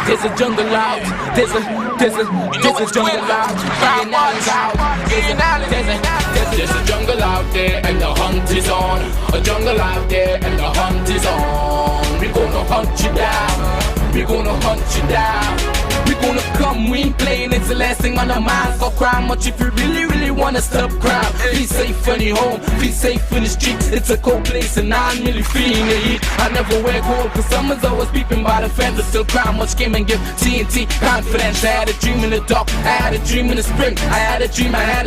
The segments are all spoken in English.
there's a jungle out. There's a jungle out. There's a jungle out there and the hunt is on. A jungle out there and the hunt is on. We gonna hunt you down. We gonna hunt you down. We gonna come, we ain't playing, it's the last thing on our minds. Go crime much if you really wanna stop crime. Be safe in your home, be safe in the streets. It's a cold place and I'm really feeling the heat. I never wear gold cause someone's always peeping by the fence. Still crime much game and give TNT confidence. I had a dream in the dark, I had a dream in the spring. I had a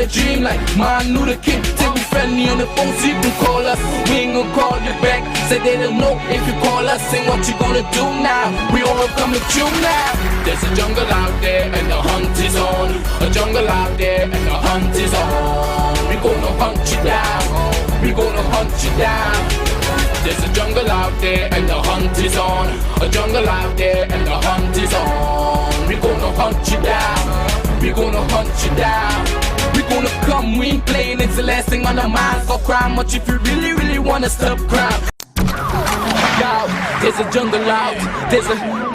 dream like Martin Luther King. Take me friendly on the phone so you can call us. We ain't gonna call you back. Say they don't know if you call us. Say what you gonna do now. We all come with you now. There's a jungle out there and the hunt is on. A jungle out there and the hunt is on. We gonna hunt you down. We gonna hunt you down. There's a jungle out there and the hunt is on. A jungle out there and the hunt is on. We gonna hunt you down. We gonna hunt you down. We gonna come, we ain't playing, it's the last thing on our minds. Go crime much if you really wanna stop crime. There's a jungle out. There's a jungle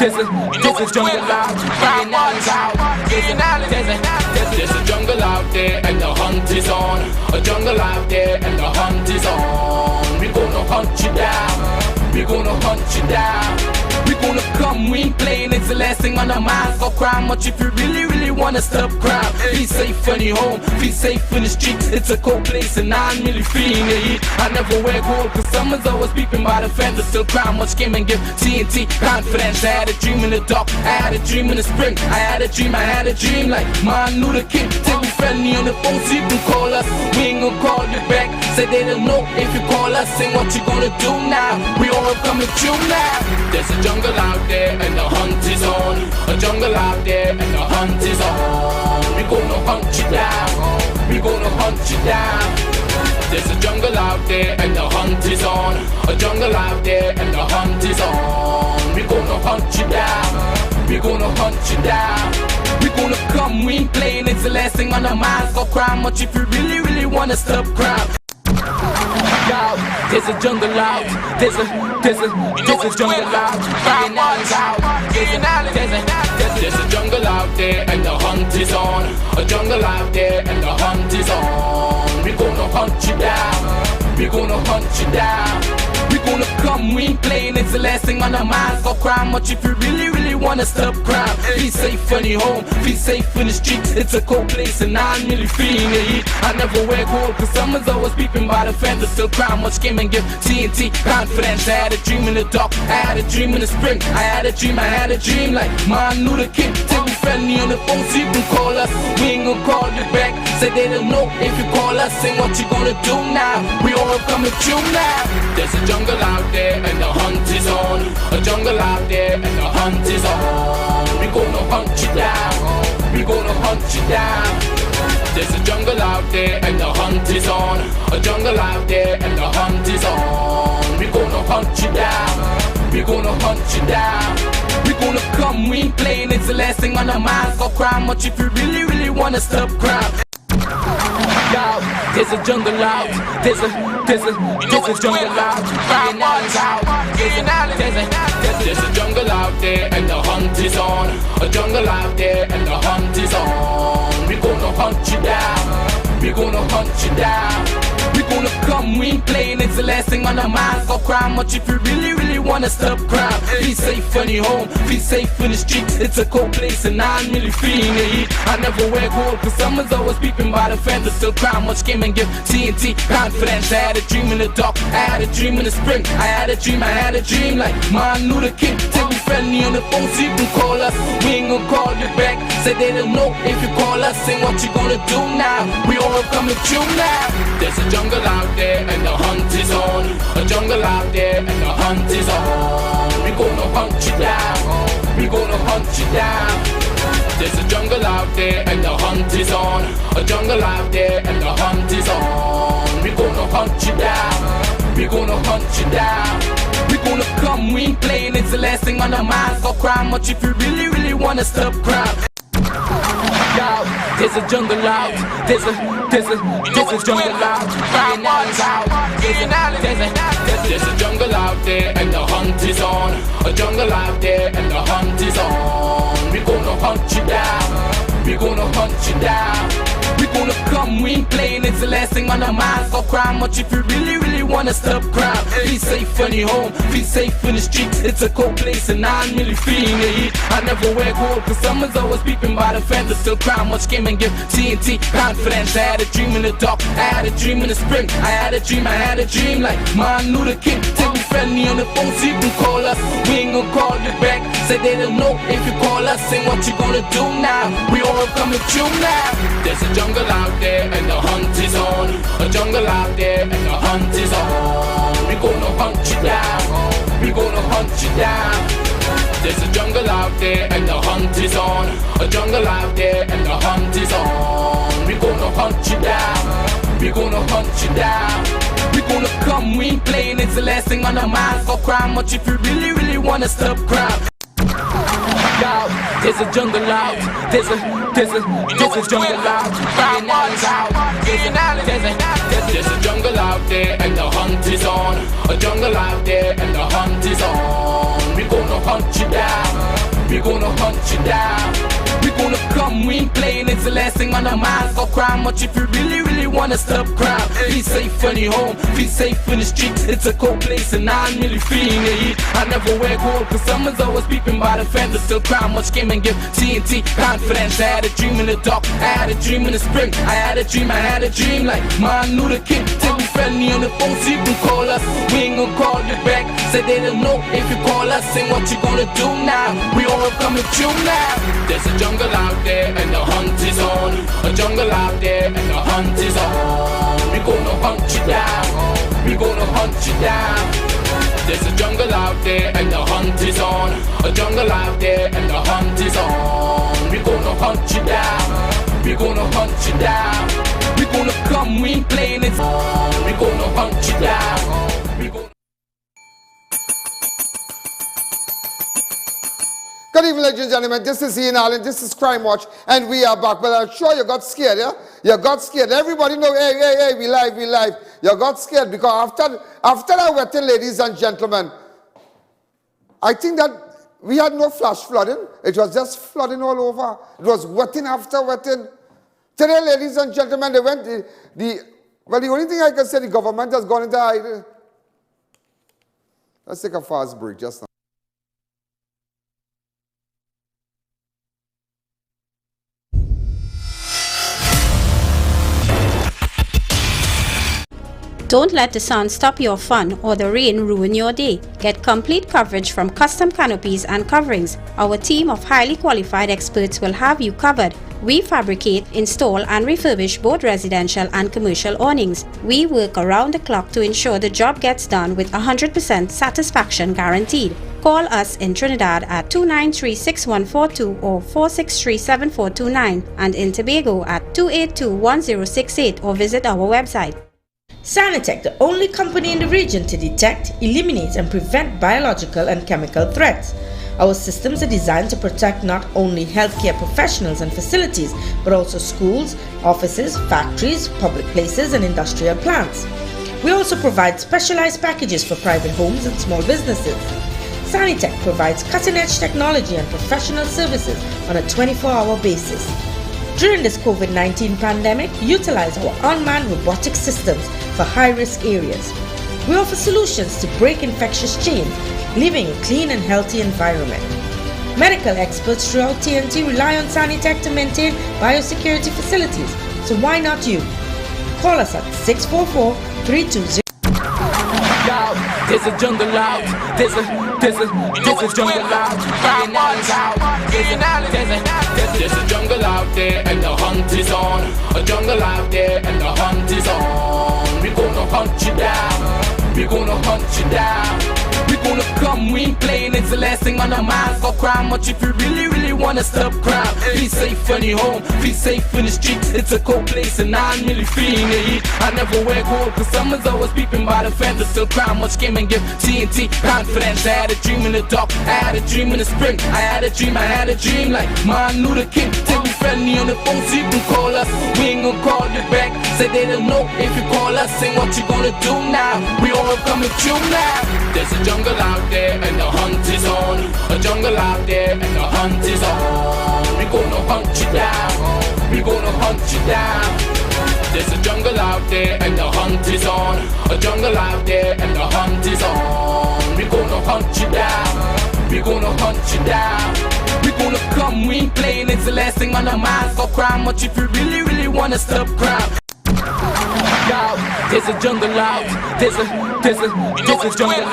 out. There's a jungle out there and the hunt is on. A jungle out there and the hunt is on. We gonna hunt you down. We gonna hunt you down. We gonna come, we ain't playing, it's the last thing on our minds. Go crime much if you really wanna stop crime. Be safe in your home, be safe in the streets. It's a cold place and I'm really feeling the heat. I never wear gold cause someone's always peeping by the fence. Still crime much game and give TNT confidence. I had a dream in the dark, I had a dream in the spring. I had a dream like Martin Luther King. Take me friendly on the phone so you can call us. We ain't gonna call you back. Say they don't know if you call us. Say what you gonna do now. We all come with you now. There's a jungle out there and the hunt is on. A jungle out there and the hunt is on. We gonna hunt you down. We gonna hunt you down. There's a jungle out there and the hunt is on. A jungle out there and the hunt is on. We gonna hunt you down. We gonna hunt you down. We gonna come, we ain't playing, it's the last thing on our minds. Go crime much if you really wanna stop crime. There's a jungle out. There's a jungle out. There's a jungle out there and the hunt is on. A jungle out there and the hunt is on. We gonna hunt you down. We gonna hunt you down. We gonna come, we ain't playing, it's the last thing on our minds. Go crime much if you really wanna stop crime. Be safe in your home, be safe in the streets. It's a cold place and I'm really feeling the heat. I never wear gold cause someone's always peeping by the fence. Still crime much game and give TNT confidence. I had a dream in the dark, I had a dream in the spring. I had a dream like Martin Luther King. Take me friendly on the phone so you can call us. We ain't gonna call you back. Say they don't know if you call us. Say what you gonna do now. We all come with you now. There's a jungle out there and the hunt is on. A jungle out there and the hunt is on. We gonna hunt you down. We gonna hunt you down. There's a jungle out there and the hunt is on. A jungle out there and the hunt is on. We gonna hunt you down. We gonna hunt you down. We gonna come, we ain't playing, it's the last thing on our minds. Go crime much if you really wanna stop crime. There's a jungle out. There's a jungle out. There's a jungle out there and the hunt is on. A jungle out there and the hunt is on. We gonna hunt you down. We gonna hunt you down. We gonna come, we ain't playing, it's the last thing on our minds. Go crime much if you really wanna stop crime. Be safe in your home, be safe in the streets. It's a cold place and I'm really feeling the heat. I never wear gold cause someone's always peeping by the fence. Still crime much game and give TNT confidence. I had a dream in the dark, I had a dream in the spring. I had a dream like Martin Luther King. Take me friendly on the phone so you can call us. We ain't gonna call you back. Say they don't know if you call us. Say what you gonna do now. We all come with you now. There's a jungle out there and the hunt is on. A jungle out there and the hunt is on. We gonna hunt you down. We gonna hunt you down. There's a jungle out there and the hunt is on. A jungle out there and the hunt is on. We gonna hunt you down. We gonna hunt you down. We gonna come, we ain't playing, it's the last thing on our minds. Go crime much if you really wanna stop crime. There's a jungle out. There's a jungle out. There's a jungle out there and the hunt is on. A jungle out there and the hunt is on. hunt you down. We gonna come, we ain't playing, it's the last thing on our minds. Go crime much if you really, really wanna stop crime. Be safe in your home, be safe in the streets. It's a cold place and I'm really feeling the heat. I never wear gold cause someone's always peeping by the fence. Still crime much came and give TNT confidence. I had a dream in the dark, I had a dream in the spring. I had a dream like Martin Luther King. Till we friendly on the phone so you can call us. We ain't gonna call you back. Say they don't know if you call us. Say what you gonna do now. We all coming through now. There's a jungle out there and the hunt is on. A jungle out there and the hunt is on. We gonna hunt you down. We gonna hunt you down. There's a jungle out there and the hunt is on. A jungle out there and the hunt is on. We gonna hunt you down. We gonna hunt you down. We gonna come, we ain't playing, it's the last thing on our minds. Go crime much if you really, really wanna stop crime. There's a jungle out, there's a jungle out, there's a jungle out there and the hunt is on. A jungle out there and the hunt is on. We gonna hunt you down, we gonna hunt you down. We gonna come, we ain't playing, it's the last thing on our minds. Go crime much if you really, really wanna stop crime. Be safe in your home, be safe in the streets. It's a cold place and I'm really feeling the heat. I never wear gold cause someone's always peeping by the fence. Still crime much came and give TNT confidence. I had a dream in the dark, I had a dream in the spring. I had a dream like Martin Luther King. Till we friendly on the phone so you can call us. We ain't gonna call you back. Say they don't know if you call us. Say what you gonna do now. We all coming through now. There's a jungle out there and the hunt is on. A jungle out there and the hunt is on. We gonna hunt you down. We gonna hunt you down. There's a jungle out there and the hunt is on. A jungle out there and the hunt is on. We gonna hunt you down. We gonna hunt you down. We gonna come, we ain't playing it. We gonna hunt you down. We gonna Good evening, ladies and gentlemen. This is I.A.N, this is Crime Watch, and we are back. But I'm sure you got scared, yeah? You got scared. Everybody know, hey, we live. You got scared because after that wetting, ladies and gentlemen, I think that we had no flash flooding. It was just flooding all over. It was wetting after wetting. Today, ladies and gentlemen, they went, well, the only thing I can say, the government has gone into hiding. Let's take a fast break just now. Don't let the sun stop your fun or the rain ruin your day. Get complete coverage from custom canopies and coverings. Our team of highly qualified experts will have you covered. We fabricate, install and refurbish both residential and commercial awnings. We work around the clock to ensure the job gets done with 100% satisfaction guaranteed. Call us in Trinidad at 293-6142 or 463-7429 and in Tobago at 282-1068 or visit our website. Sanitec, the only company in the region to detect, eliminate and prevent biological and chemical threats. Our systems are designed to protect not only healthcare professionals and facilities, but also schools, offices, factories, public places and industrial plants. We also provide specialized packages for private homes and small businesses. Sanitec provides cutting-edge technology and professional services on a 24-hour basis. During this COVID-19 pandemic, utilize our unmanned robotic systems for high-risk areas. We offer solutions to break infectious chains, living a clean and healthy environment. Medical experts throughout TNT rely on Sanitec to maintain biosecurity facilities, so why not you? Call us at 644-320. There's a jungle out, there's a jungle out, there's a jungle out there and the hunt is on. A jungle out there and the hunt is on. We gonna hunt you down, we gonna hunt you down. We gonna come, we ain't playing, it's the last thing on our minds. Go crime much if you really, really wanna stop crime. Be safe in your home, be safe in the streets. It's a cold place and I'm really feeling the heat. I never wear gold cause someone's always peeping by the fence. Still crime much came and give TNT confidence. I had a dream in the dark, I had a dream in the spring. I had a dream like Martin Luther King. Till we friendly on the phone so you can call us. We ain't gonna call you back. Say they don't know if you call us. Say what you gonna do now. We all coming through now. There's a jungle out there and the hunt is on. A jungle out there and the hunt is on. We gonna hunt you down. We we gonna hunt you down. There's a jungle out there and the hunt is on. A jungle out there and the hunt is on. We gonna hunt you down. We gonna hunt you down. We gonna come, we ain't playing. It's the last thing on our minds. Go crime much if you really, really wanna stop crime. Yo, there's a jungle out. There's a jungle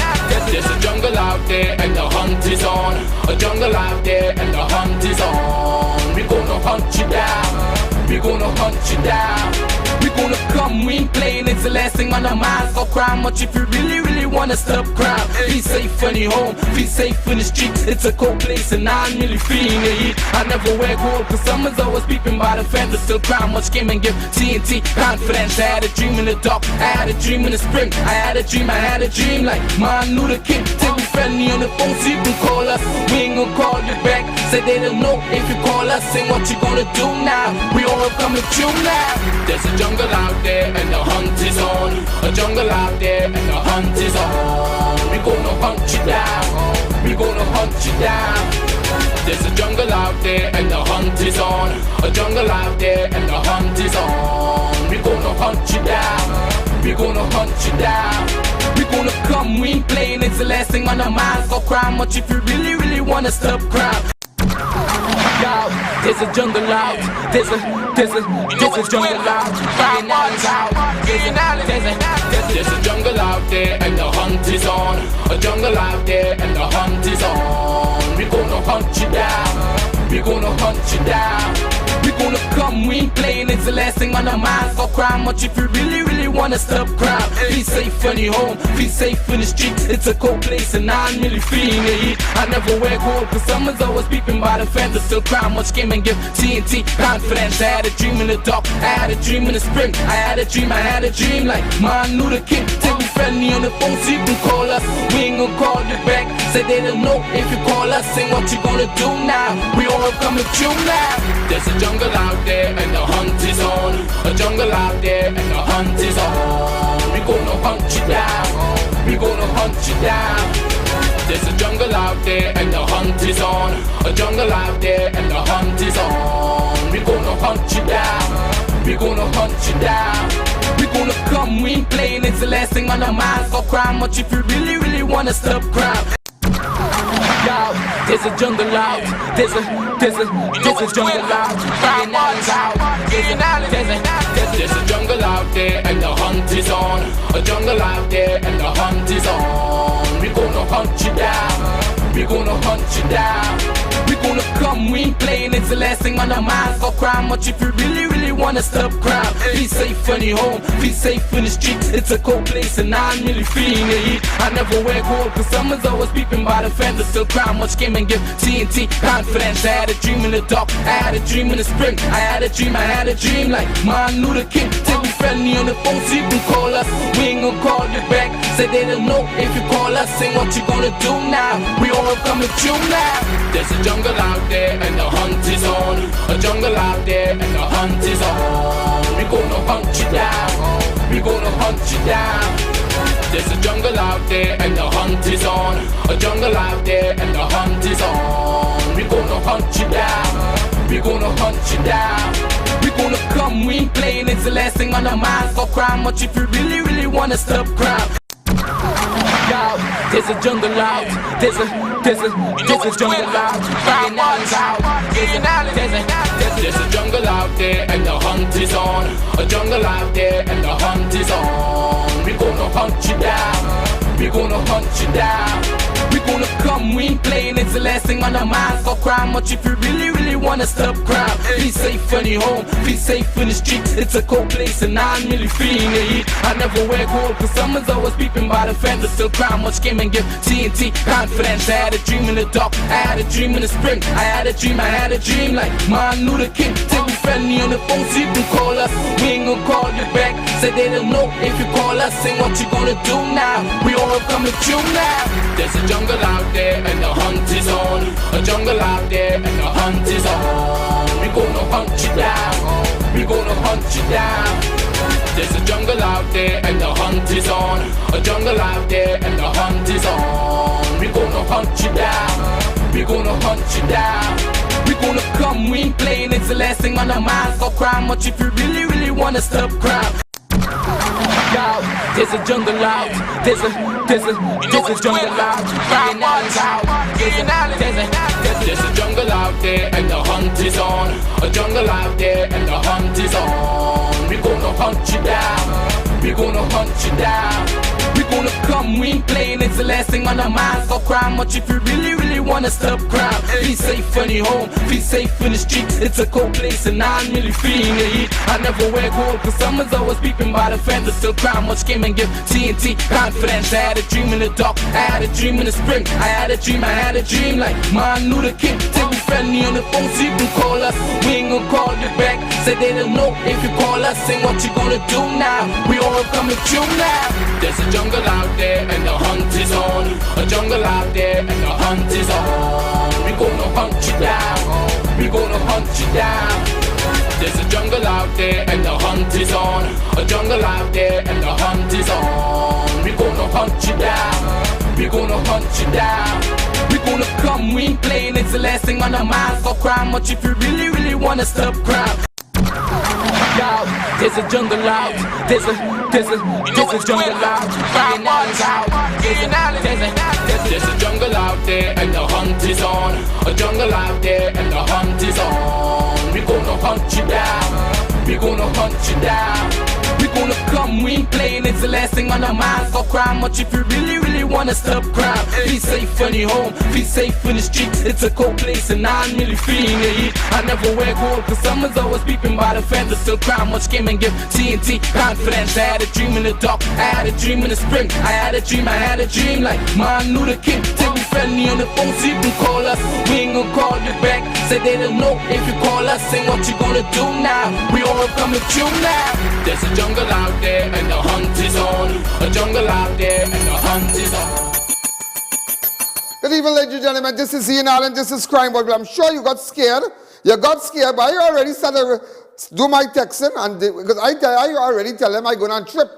out. There's a jungle out there and the hunt is on. A jungle out there and the hunt is on. We gonna hunt you down. We gonna hunt you down. We gonna come, we ain't playing. It's the last thing on our minds. Go crime much if you really, really wanna stop crime. Be safe in your home, be safe in the streets. It's a cold place and I'm really feeling the heat. I never wear gold cause someone's always peeping by the fence. But still crime much came and give TNT confidence. I had a dream in the dark, I had a dream in the spring. I had a dream like Martin Luther King. Till we friendly on the phone so you can call us. We ain't gonna call you back. Say they don't know if you call us. Say what you gonna do now. We all coming true now. There's a jungle out there and the hunt is on. A jungle out there and the hunt is on. We gonna hunt you down. We gonna hunt you down. There's a jungle out there and the hunt is on. A jungle out there and the hunt is on. We gonna hunt you down. We gonna hunt you down. We gonna come, we ain't playing. It's the last thing on our minds. Go crime much if you really, really wanna stop crime. Yo, there's a jungle out. There's a jungle out. There's a jungle out there and the hunt is on. A jungle out there and the hunt is on. We gonna hunt you down. We gonna hunt you down. We gonna come, we ain't playing. It's the last thing on our minds. Go crime much if you really, really wanna stop crime. Be safe in your home, be safe in the streets. It's a cold place and I'm really feeling the heat. I never wear gold cause someone's always peeping by the fence. But still crime much came and give TNT confidence. I had a dream in the dark, I had a dream in the spring. I had a dream like Martin Luther King. Till we friendly on the phone so you can call us. We ain't gonna call you back. Say they don't know if you call us. Say what you gonna do now. We all coming true now. There's a jungle out there and the hunt is on. A jungle out there and the hunt is on. We gonna hunt you down. We gonna hunt you down. There's a jungle out there and the hunt is on. A jungle out there and the hunt is on. We gonna hunt you down. We gonna hunt you down. We gonna come, we ain't playing. It's the last thing on our minds. Go crime much if you really, really wanna stop crime. Yo, there's a jungle out. There's a jungle out. There's a jungle out there and the hunt is on. A jungle out there and the hunt is on. We gonna hunt you down. We gonna hunt you down. We gonna come, we ain't playing. It's the last thing on our minds. Go crime much if you really, really wanna stop crime. Be safe in your home, be safe in the streets. It's a cold place and I'm really feeling the heat. I never wear gold cause someone's always peeping by the fence. But still crime much came and give TNT confidence. I had a dream in the dark, I had a dream in the spring. I had a dream like Martin Luther King. Till we friendly on the phone so you can call us. We ain't gonna call you back. Say they don't know if you call us. Say what you gonna do now. We all coming true now. There's a jungle out there and the hunt is on. A jungle out there and the hunt is on. We gonna hunt you down. We gonna hunt you down. There's a jungle out there and the hunt is on. A jungle out there and the hunt is on. We gonna hunt you down. We gonna hunt you down. We gonna come, we ain't playing. It's the last thing on our minds. Go crime much if you really, really wanna stop crime. Yo, there's a jungle out. There's a jungle out. There's a jungle out there and the hunt is on. A jungle out there and the hunt is on. We gonna hunt you down. We gonna hunt you down. We gonna come, we ain't playing. It's the last thing on our minds. Go crime much if you really, really wanna stop crime. Be safe in your home, be safe in the streets. It's a cold place and I'm really feeling the heat. I never wear gold cause someone's always peeping by the fence. But still crime much came and give TNT confidence. I had a dream in the dark, I had a dream in the spring. I had a dream like Martin Luther King. Till we friendly on the phone so you can call us. We ain't gonna call you back. Say they don't know if you call us. Say what you gonna do now. We all coming true now. There's a jungle out there and the hunt is on. A jungle out there and the hunt is on. We gonna hunt you down. We gonna hunt you down. There's a jungle out there and the hunt is on. A jungle out there and the hunt is on. We gonna hunt you down. We gonna hunt you down. We gonna come, we ain't playing. It's the last thing on our minds. Go cry much if you really, really wanna stop crime. There's a jungle out. There's a jungle out. There's a jungle out there and the hunt is on. A jungle out there and the hunt is on. We gonna hunt you down. We gonna hunt you down. We gonna come, we ain't playing. It's the last thing on our minds. Go cry much if you really, really wanna stop crime. Be safe in your home, be safe in the streets. It's a cold place and I'm really feeling the heat. I never wear gold cause someone's always peeping by the fence. Still cry much game and give TNT confidence. I had a dream in the dark, I had a dream in the spring. I had a dream like Martin Luther King. Take me friendly on the phone so you can call us. We ain't gonna call you back. Say they don't know if you call us. Say what you gonna do now. We all coming through now. There's a jungle out there and the hunt is on. A jungle out there and the hunt is on. We gonna hunt you down. We gonna hunt you down. There's a jungle out there and the hunt is on. A jungle out there and the hunt is on. We gonna hunt you down. We gonna hunt you down. We gonna come, we ain't playing. It's the last thing on our minds. Go cry much if you really, really wanna stop crime. There's a jungle out. There's a jungle out. There's a jungle out there and the hunt is on. A jungle out there and the hunt is on. We gonna hunt you down. We gonna hunt you down. We gonna come, we ain't playing. It's the last thing on our minds. Go cry much if you really, really wanna stop crime. Be safe in your home, be safe in the streets. It's a cold place and I'm really feeling the heat. I never wear gold cause someone's always peeping by the fence. Still cry much game and give TNT confidence. I had a dream in the dark, I had a dream in the spring. I had a dream like Martin Luther King. Take me friendly on the phone so you can call us. We ain't gonna call you back. Say they don't know if you call us. Say what you gonna do now. We all coming through now. There's a jungle out there and the hunt is on. A jungle out there and the hunt is on. Good evening, ladies and gentlemen. This is I.A.N. This is Crime Boy. I'm sure you got scared. You got scared, but I already started do my texting, and because I already tell them I go on trip.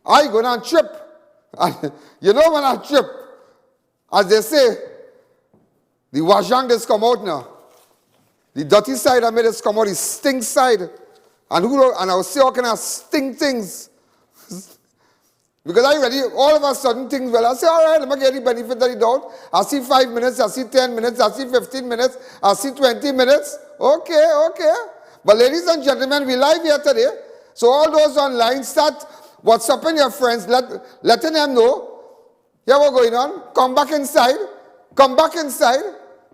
I go on trip. And you know when I trip, as they say, the wajang just come out now. The dirty side of me just come out, the stink side. And I will say, how can I stink things? Because I ready, all of a sudden things, well, I say, all right, let me get the benefit of the doubt. I see 5 minutes, I see 10 minutes, I see 15 minutes, I see 20 minutes. Okay. But ladies and gentlemen, we live here today. So all those online, start WhatsApping your friends, letting them know, yeah, what's going on? Come back inside.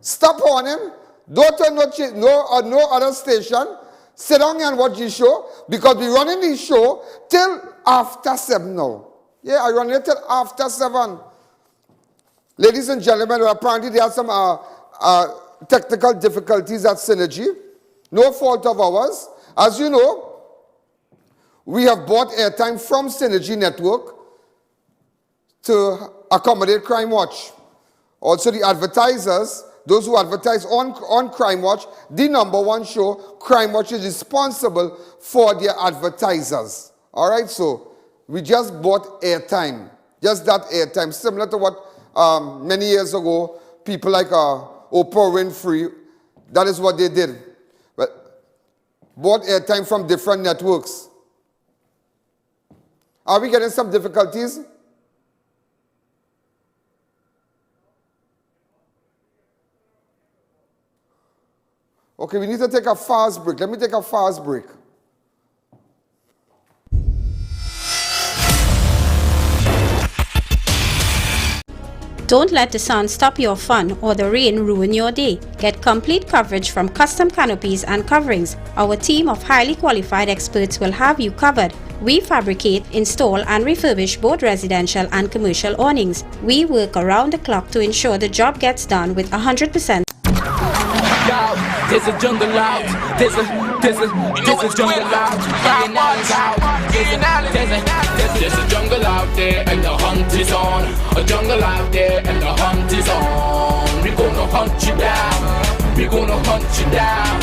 Stop horning. Don't turn no other station. Sit down and watch the show, because we running the show till after 7 now. Yeah, I run it till after 7. Ladies and gentlemen, apparently there are some technical difficulties at Synergy. No fault of ours. As you know, we have bought airtime from Synergy Network to accommodate Crime Watch. Also the advertisers, those who advertise on Crime Watch, the #1 show, Crime Watch is responsible for their advertisers. All right, so we just bought airtime, just that airtime, similar to what many years ago, people like Oprah Winfrey, that is what they did. But bought airtime from different networks. Are we getting some difficulties? Okay, we need to take a fast break. Let me take a fast break. Don't let the sun stop your fun or the rain ruin your day. Get complete coverage from custom canopies and coverings. Our team of highly qualified experts will have you covered. We fabricate, install and refurbish both residential and commercial awnings. We work around the clock to ensure the job gets done with 100%. There's a jungle out. There's a jungle out. There's a jungle out there and the hunt is on. A jungle out there and the hunt is on. We gonna hunt you down. We gonna hunt you down.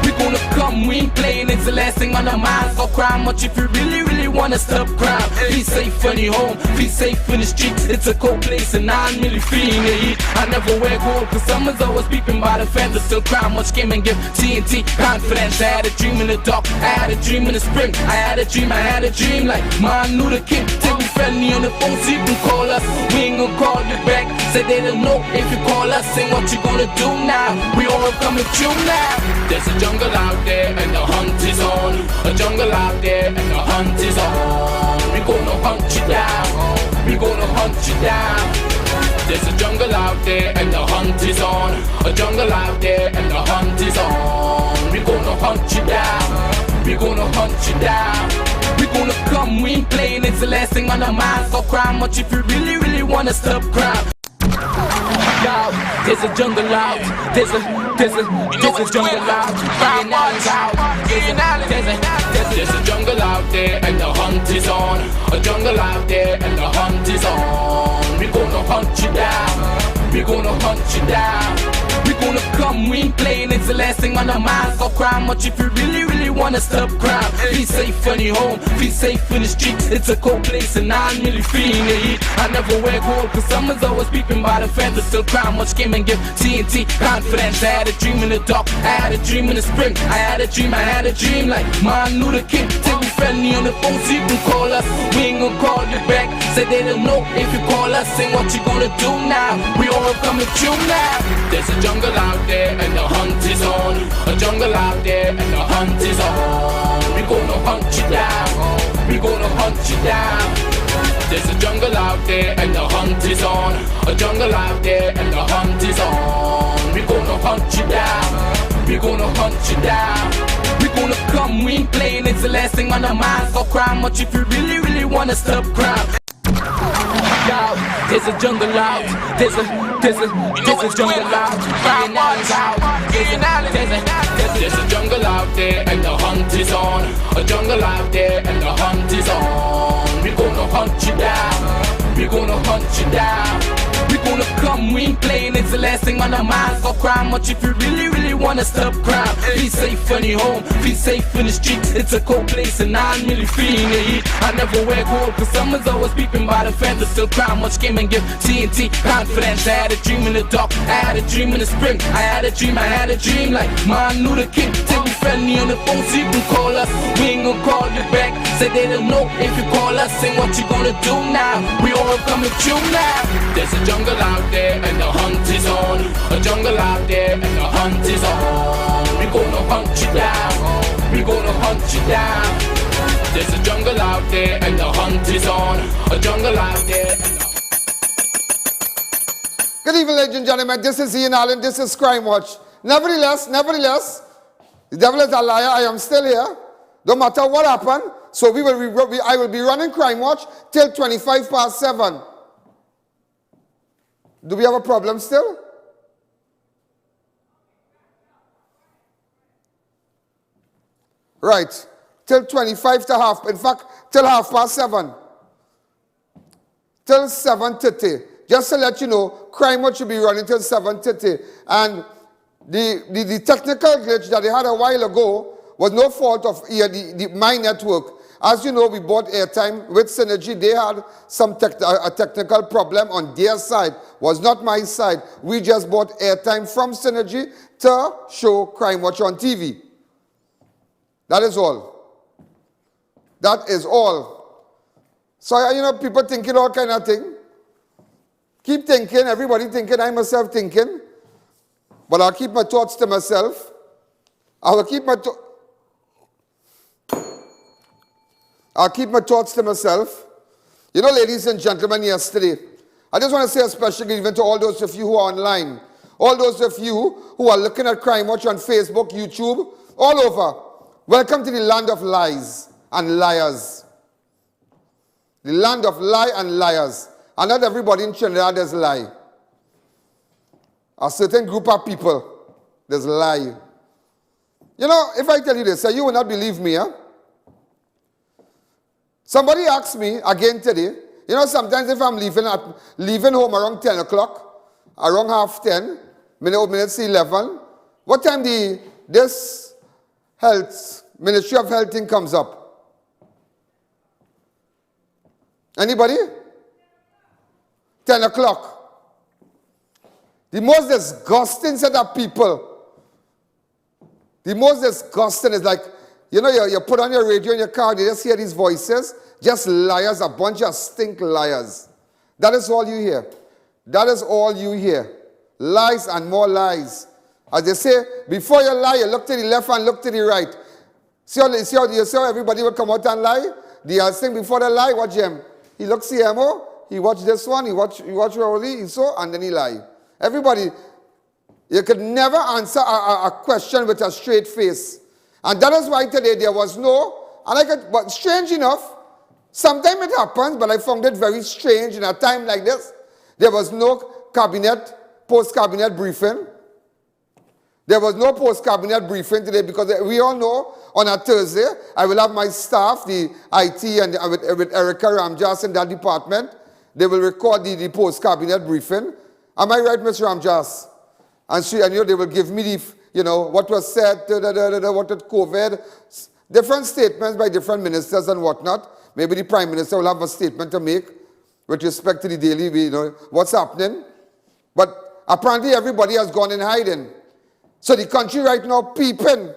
We gonna come, we ain't playing, it's the last thing on our minds. Go crime much if you really, really wanna stop crime. Be safe when you're home, be safe in the streets. It's a cold place and I'm really feeling the heat. I never wear gold cause someone's always peeping by the fence. Still crime much came and give TNT confidence. I had a dream in the dark, I had a dream in the spring. I had a dream like Martin Luther King. Take me friendly on the phone so you can call us. We ain't gonna call you back. Say they don't know if you call us. Sing what you gonna do now. We all coming through now. There's a jungle out there and the hunt is on. A jungle out there and the hunt is on. We gonna hunt you down. We gonna hunt you down. There's a jungle out there and the hunt is on. A jungle out there and the hunt is on. We gonna hunt you down. We gonna hunt you down. We gonna come, we ain't playing, it's the last thing on our minds. Go crime much if you really, really wanna stop crime. There's a jungle out. There's a jungle out. There's a jungle out there and the hunt is on. A jungle out there and the hunt is on. We gonna hunt you down. We gonna hunt you down. We gonna come, we ain't playing, it's the last thing on our minds. Go crime much if you really, really wanna stop crime. Be safe when you're home, be safe in the streets. It's a cold place and I'm really feeling the heat. I never wear gold cause someone's always peeping by the fence. Still crime much came and give TNT confidence. I had a dream in the dark, I had a dream in the spring. I had a dream like Martin Luther King. Take me friendly on the phone so you can call us. We ain't gonna call you back. Say they don't know if you call us. Sing what you gonna do now. We all coming through now. There's a jungle out there and the hunt is on. A jungle out there and the hunt is on. We gonna hunt you down. We gonna hunt you down. There's a jungle out there and the hunt is on. A jungle out there and the hunt is on. We gonna hunt you down. We gonna hunt you down. We gonna come, we ain't playing, it's the last thing on our minds. Go crime much if you really, really wanna stop crime. There's a jungle out. There's a jungle out. There's a jungle out there and the hunt is on. A jungle out there and the hunt is on. We gonna hunt you down. We gonna hunt you down. We gonna come, we ain't playing, it's the last thing on our minds. Go crime much if you really, really wanna stop crime. Be safe when you're home, be safe in the streets. It's a cold place and I'm really feeling the heat. I never wear gold cause someone's always peeping by the fence. Still crime much came and give TNT confidence. I had a dream in the dark, I had a dream in the spring. I had a dream like Martin Luther King. Take me friendly on the phone so you can call us. We ain't gonna call you back. Say they don't know if you call us. Sing what you gonna do now. We all coming through now. There's a jungle out there and the hunt is on. A jungle out there and the hunt is on. We gonna hunt you down. We gonna hunt you down. There's a jungle out there and the hunt is on. A jungle out there and the... Good evening, ladies and gentlemen. This is I.A.N. This is Crime Watch. Nevertheless, the devil is a liar. I am still here. No matter what happened. So I will be running Crime Watch till 7:25. Do we have a problem still? Right. Till 25 to half. In fact, till 7:30. Till 7:30. Just to let you know, Crime Watch should be running till 7:30. And the technical glitch that they had a while ago was no fault of my network. As you know, we bought airtime with Synergy. They had some a technical problem on their side. Was not my side. We just bought airtime from Synergy to show Crime Watch on TV. That is all. That is all. So, you know, people thinking all kind of thing. Keep thinking, everybody thinking, I myself thinking. But I'll keep my thoughts to myself. I'll keep my thoughts to myself. You know, ladies and gentlemen, yesterday, I just want to say a special good evening to all those of you who are online. All those of you who are looking at Crime Watch on Facebook, YouTube, all over. Welcome to the land of lies and liars. The land of lie and liars. And not everybody in Trinidad is lie. A certain group of people, there's lie. You know, if I tell you this, you will not believe me, huh? Somebody asked me again today, you know, sometimes if I'm leaving home around 10 o'clock, around 10:30, minutes 11, what time this Health, Ministry of Health thing comes up. Anybody? 10 o'clock. The most disgusting set of people. The most disgusting is like, you know, you put on your radio in your car, you just hear these voices. Just liars, a bunch of stink liars. That is all you hear. That is all you hear. Lies and more lies. As they say, before you lie, you look to the left and look to the right. See how everybody will come out and lie? The thing before they lie, watch him. He looks CMO, he watch this one, he watch ROWLEY, and then he lie. Everybody, you could never answer a question with a straight face. And that is why today there was no, but strange enough, sometimes it happens, but I found it very strange in a time like this. There was no post-cabinet briefing. There was no post-cabinet briefing today because we all know on a Thursday, I will have my staff, the IT, and with Erica Ramjas in that department. They will record the post-cabinet briefing. Am I right, Mr. Ramjas? And they will give me what was said, what was COVID, different statements by different ministers and whatnot. Maybe the Prime Minister will have a statement to make with respect to the daily, what's happening. But apparently everybody has gone in hiding. So the country right now peeping.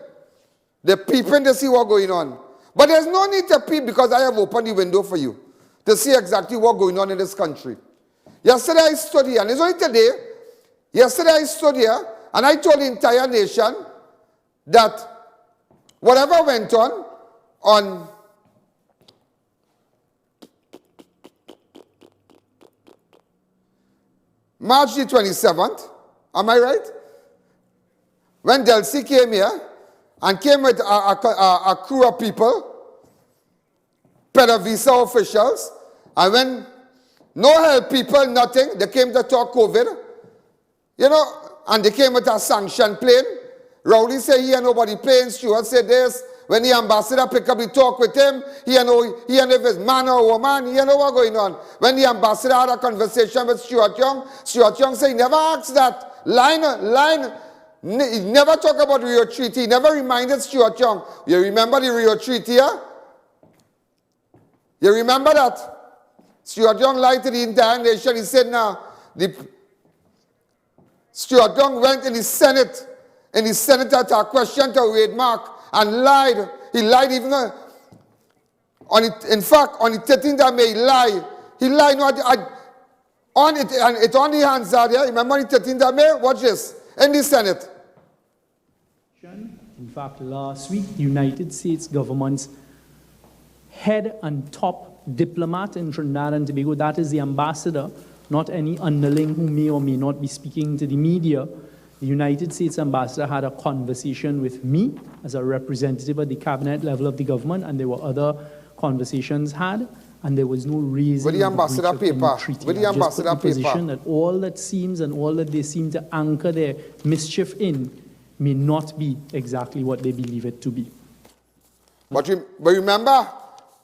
They're peeping to see what's going on. But there's no need to peep because I have opened the window for you to see exactly what's going on in this country. Yesterday I stood here, and it's only today. Yesterday I stood here, and I told the entire nation that whatever went on March the 27th, am I right? When Delcy came here and came with a crew of people, PEDVISA officials, and when no help people, nothing, they came to talk COVID, and they came with a sanctioned plane. Rowley said he and nobody playing, Stuart said this. When the ambassador picked up the talk with him, he and if it's man or woman, he know what's going on. When the ambassador had a conversation with Stuart Young said he never asked that. He never talked about the Rio Treaty. He never reminded Stuart Young. You remember the Rio Treaty, yeah? You remember that? Stuart Young lied to the entire nation. He said, Stuart Young went in the Senate at a question to Wade Mark and lied. He lied even in fact, on the 13th of May, he lied. He lied on it, and it's on the hands out there. Remember on the 13th of May? Watch this. In the Senate. In fact, last week, the United States government's head and top diplomat in Trinidad and Tobago, that is the ambassador, not any underling who may or may not be speaking to the media. The United States ambassador had a conversation with me as a representative at the cabinet level of the government, and there were other conversations had, and there was no reason with the ambassador paper. With the ambassador paper. That all that seems and all that they seem to anchor their mischief in may not be exactly what they believe it to be. But remember,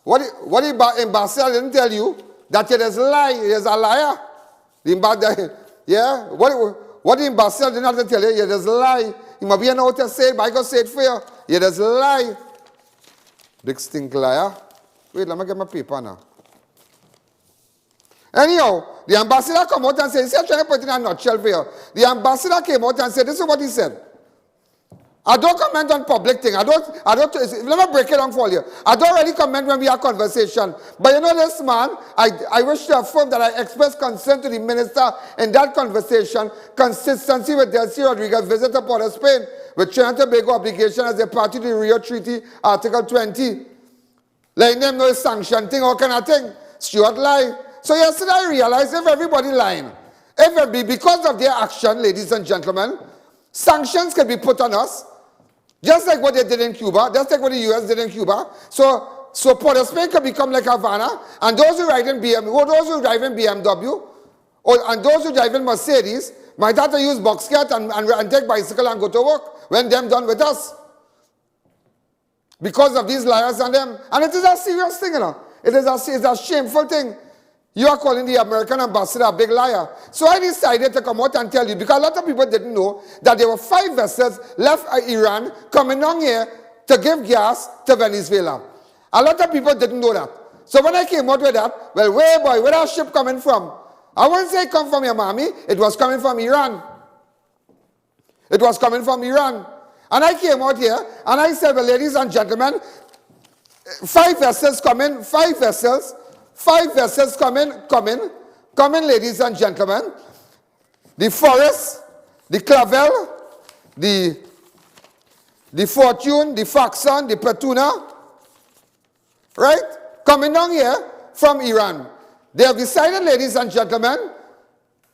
what the ambassador didn't tell you, that it is a lie, he is a liar. What the ambassador did not tell you, it is a lie. You must be an out to say it, but I go say it for you. It is a lie. Big stink liar. Wait, let me get my paper now. Anyhow, the ambassador come out and said, see, I'm trying to put it in a nutshell for you. The ambassador came out and said, this is what he said. I don't comment on public things. Let me break it down for you. I don't really comment when we have conversation. But this man, I wish to affirm that I expressed concern to the minister in that conversation, consistency with Delcy Rodriguez visit to Port of Spain, with Trinidad and Tobago obligation as a party to the Rio Treaty, Article 20. Letting them know it's sanction thing, all kind of thing. Stuart lie. So yesterday I realized if everybody lying, because of their action, ladies and gentlemen, sanctions can be put on us. Just like what they did in Cuba, just like what the U.S. did in Cuba. So Port of Spain could become like Havana, and those who drive in BMW, and those who drive in Mercedes might have to use boxcat and take bicycle and go to work when them done with us. Because of these liars and them. And it is a serious thing, It is a shameful thing. You are calling the American ambassador a big liar. So I decided to come out and tell you, because a lot of people didn't know that there were 5 vessels left Iran coming down here to give gas to Venezuela. A lot of people didn't know that. So when I came out with that, well, where boy, where that ship coming from? I wouldn't say it come from your mommy, it was coming from Iran. It was coming from Iran. And I came out here and I said, well, ladies and gentlemen, 5 vessels come in, 5 vessels come in, ladies and gentlemen. The Forest, the Clavel, the Fortune, the Faxon, the Petuna, right? Coming down here from Iran. They have decided, ladies and gentlemen,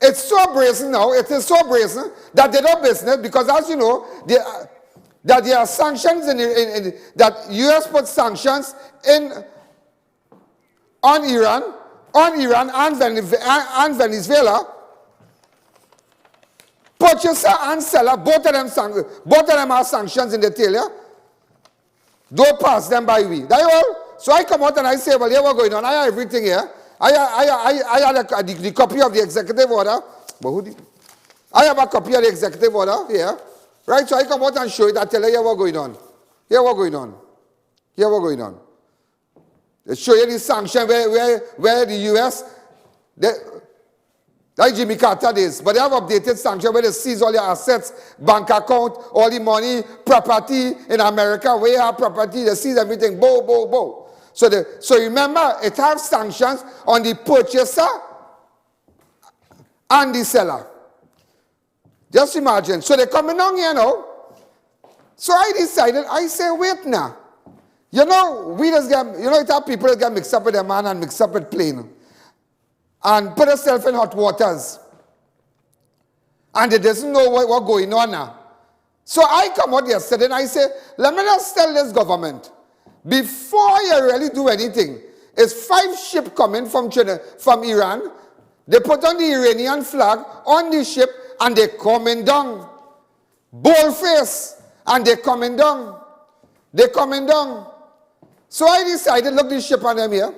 it's so brazen now, it is so brazen that they do business because, as you know, that there are sanctions that U.S. put sanctions on Iran and Venezuela. Purchaser and seller, both of them are sanctions in the tail, yeah? Don't pass them by we. That all? So I come out and I say, well, here what's going on? I have everything here. I had the copy of the executive order. I have a copy of the executive order here. Right? So I come out and show it. I tell you, here what's going on. Here what's going on. Here what's going on. They show you the sanction where the U.S. Like Jimmy Carter days, but they have updated sanction where they seize all your assets, bank account, all the money, property in America, where you have property, they seize everything, bow. So remember, it has sanctions on the purchaser and the seller. Just imagine. So they're coming down here now. So I decided, I say, wait now. You know, it have people that get mixed up with their man and mixed up with plane. And put herself in hot waters. And they doesn't know what's going on now. So I come out yesterday and I say, let me just tell this government, before you really do anything, it's 5 ships coming from Iran. They put on the Iranian flag on the ship and they're coming down. Bold face. And they're coming down. They're coming down. So I decided, look this ship on them here.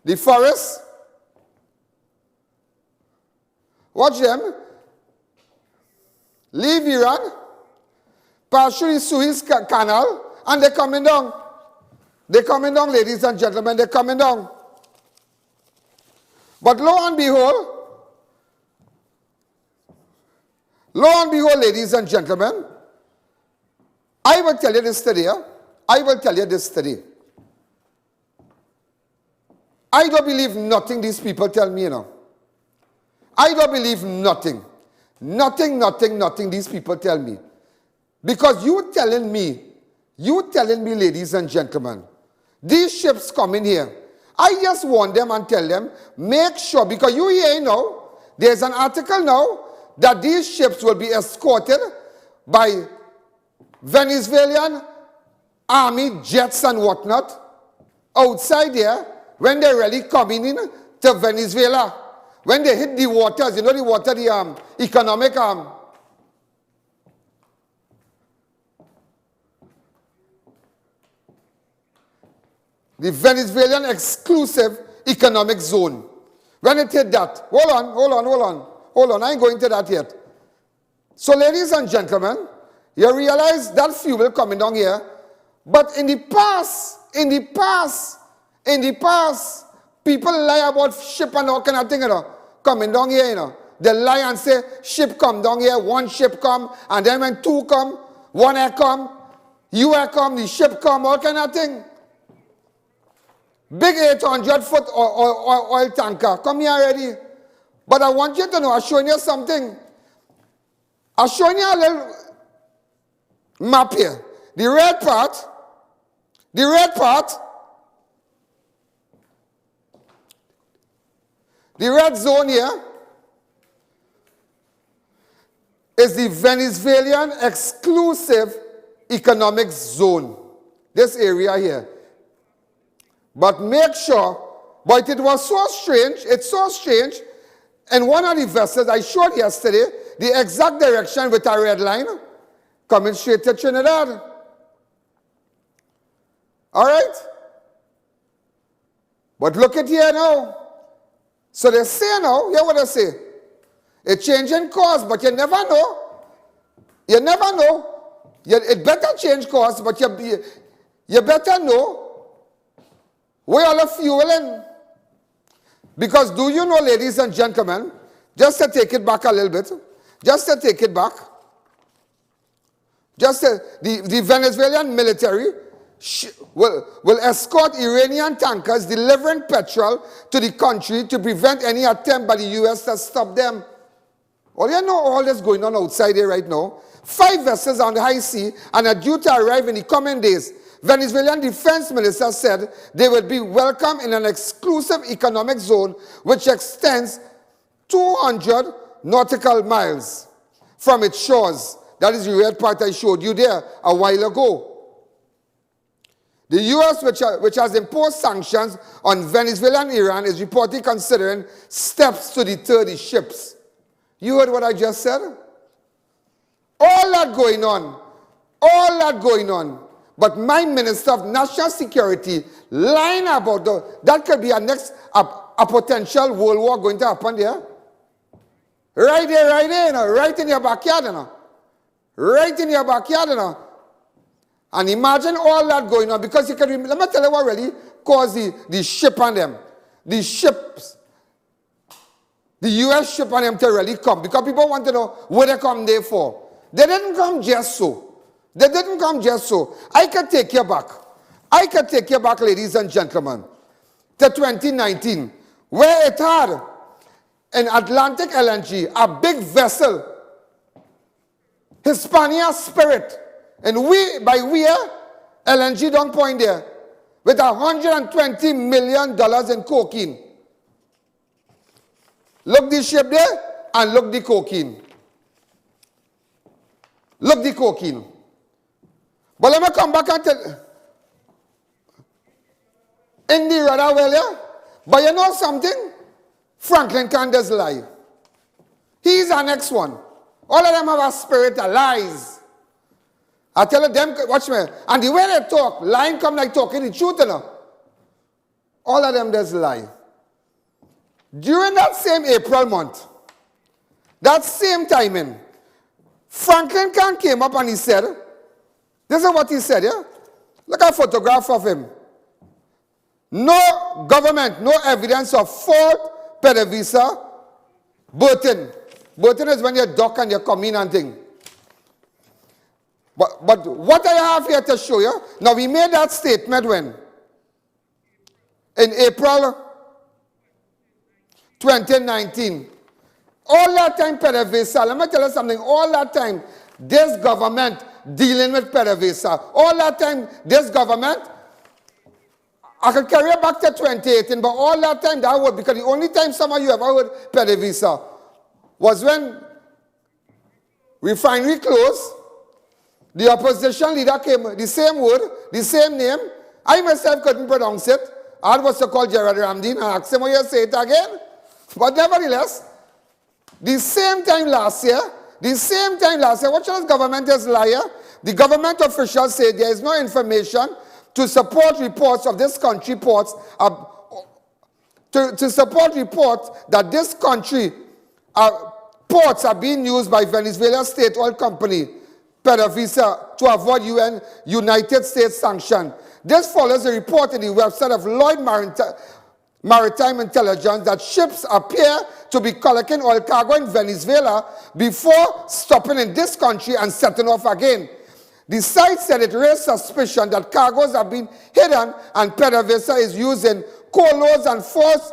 The Forest, watch them, leave Iran, pass through the Suez Canal, and they're coming down. They're coming down, ladies and gentlemen, they're coming down. But lo and behold, ladies and gentlemen, I will tell you this today. I will tell you this today. I don't believe nothing these people tell me, you know. I don't believe nothing. Nothing these people tell me. Because you telling me, ladies and gentlemen, these ships come in here. I just want them and tell them, make sure, because you hear now, there's an article now that these ships will be escorted by Venezuelan army jets and whatnot outside there. When they're really coming in to Venezuela, when they hit the waters, you know the water, the economic the Venezuelan exclusive economic zone. When it hit that, hold on, I ain't going to that yet. So ladies and gentlemen, you realize that fuel coming down here, but in the past, people lie about ship and all kind of thing, you know, coming down here, you know. They lie and say, ship come down here, 1 ship come, and then when 2 come, 1 air come, you air come, the ship come, all kind of thing. Big 800-foot oil tanker, come here already. But I want you to know, I'm showing you something. I'm showing you a little map here. The red part, the red zone here is the Venezuelan exclusive economic zone. This area here. But make sure, but it was so strange, it's so strange, and one of the vessels I showed yesterday, the exact direction with a red line, coming straight to Trinidad. All right? But look at here now. So they say now, hear what they say. It's changing course, but you never know. You never know. It better change course, but you better know where all the fuel in. Because do you know, ladies and gentlemen, just to take it back a little bit, the Venezuelan military will escort Iranian tankers delivering petrol to the country to prevent any attempt by the U.S. to stop them. Well, you know all this going on outside here right now. 5 vessels on the high sea and are due to arrive in the coming days. Venezuelan defense minister said they would be welcome in an exclusive economic zone which extends 200 nautical miles from its shores. That is the red part I showed you there a while ago. The U.S., which has imposed sanctions on Venezuela and Iran, is reportedly considering steps to deter the ships. You heard what I just said? All that going on. But my Minister of National Security lying about that could be a potential world war going to happen there. Right there, you know, right in your backyard, you know. Right in your backyard, you know. And imagine all that going on, because you can remember, let me tell you what really caused the ship on them. The ships, the U.S. ship on them to really come, because people want to know where they come there for. They didn't come just so. I can take you back. Ladies and gentlemen, to 2019, where it had an Atlantic LNG, a big vessel, Hispania Spirit, and LNG don't point there, with $120 million in cocaine. Look the ship there, and look the cocaine. But let me come back and tell you. In the radar, well, yeah? But you know something? Franklin can't just lie. He's our next one. All of them have a spirit of lies. I tell them, watch me. And the way they talk, lying come like talking the truth, you know. All of them just lie. During that same April month, that same timing, Franklin Khan came up and he said, this is what he said, yeah? Look at a photograph of him. No government, no evidence of fault, PDVSA, Burton. Burton is when you duck and you come in and thing. But what I have here to show you, now we made that statement when? In April 2019. All that time, PDVSA, let me tell you something, all that time, this government dealing with PDVSA, all that time, this government, I could carry it back to 2018, but all that time, that was, because the only time some of you ever heard PDVSA was when refinery closed, the opposition leader came, the same word, the same name. I myself couldn't pronounce it. I was to call Gerard Ramdin and ask him, will you say it again? But nevertheless, the same time last year, what this government is liar? The government officials say there is no information to support reports of this country ports, to support reports that this country ports are being used by Venezuela state oil company, PDVSA, to avoid United States sanction. This follows a report in the website of Lloyd Maritime Intelligence that ships appear to be collecting oil cargo in Venezuela before stopping in this country and setting off again. The site said it raised suspicion that cargoes have been hidden and PDVSA is using co-loads and false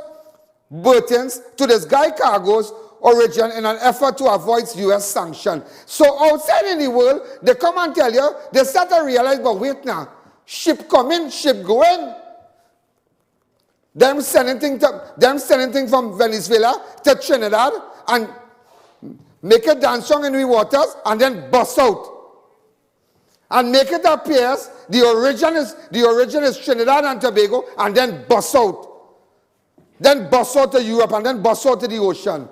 berthings to disguise cargoes origin in an effort to avoid U.S. sanction. So outside in the world, they come and tell you, they start to realize, but wait now, ship coming, ship going. Them sending things from Venezuela to Trinidad and make a dance song in the waters and then bust out. And make it appear the origin is Trinidad and Tobago and then bust out. Then bust out to Europe and then bust out to the ocean.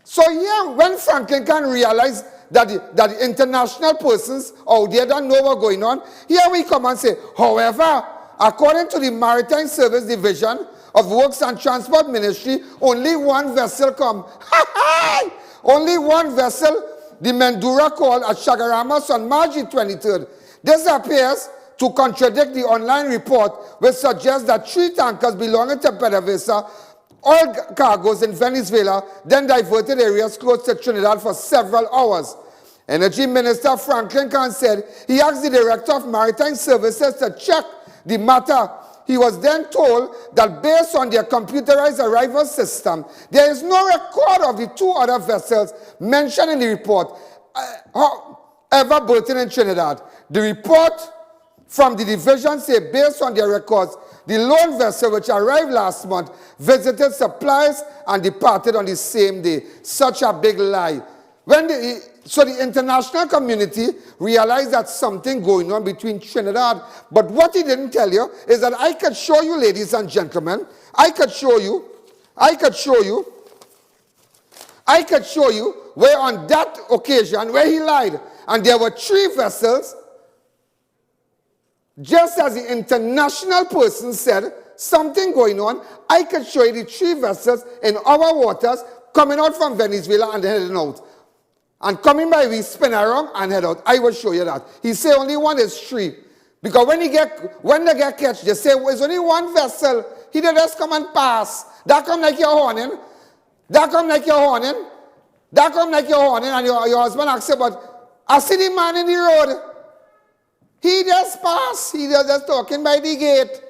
So yeah, when Franklin can realize that the international persons out there don't know what's going on, here we come and say, however, according to the Maritime Service Division of Works and Transport Ministry, only one vessel come. Only one vessel the Mendura call at Chaguaramas on March 23rd. This appears to contradict the online report which suggests that 3 tankers belonging to PDVSA oil cargoes in Venezuela then diverted areas close to Trinidad for several hours. Energy Minister Franklin Khan said he asked the Director of Maritime Services to check the matter. He was then told that based on their computerized arrival system, there is no record of the 2 other vessels mentioned in the report ever berthing in Trinidad. The report from the division said based on their records, the lone vessel which arrived last month visited supplies and departed on the same day. Such a big lie. So the international community realized that something going on between Trinidad. But what he didn't tell you is that I could show you, ladies and gentlemen, I could show you where on that occasion where he lied, and there were 3 vessels, just as the international person said, something going on. I could show you the 3 vessels in our waters coming out from Venezuela and heading out. And coming by, we spin around and head out. I will show you that. He say only one is 3. Because when they get catch, they say, well, it's only 1 vessel. He did just come and pass. That come like you're horning. That come like you're horning. That come like you're horning. And your husband asks you, but I see the man in the road. He just passed. He just talking by the gate.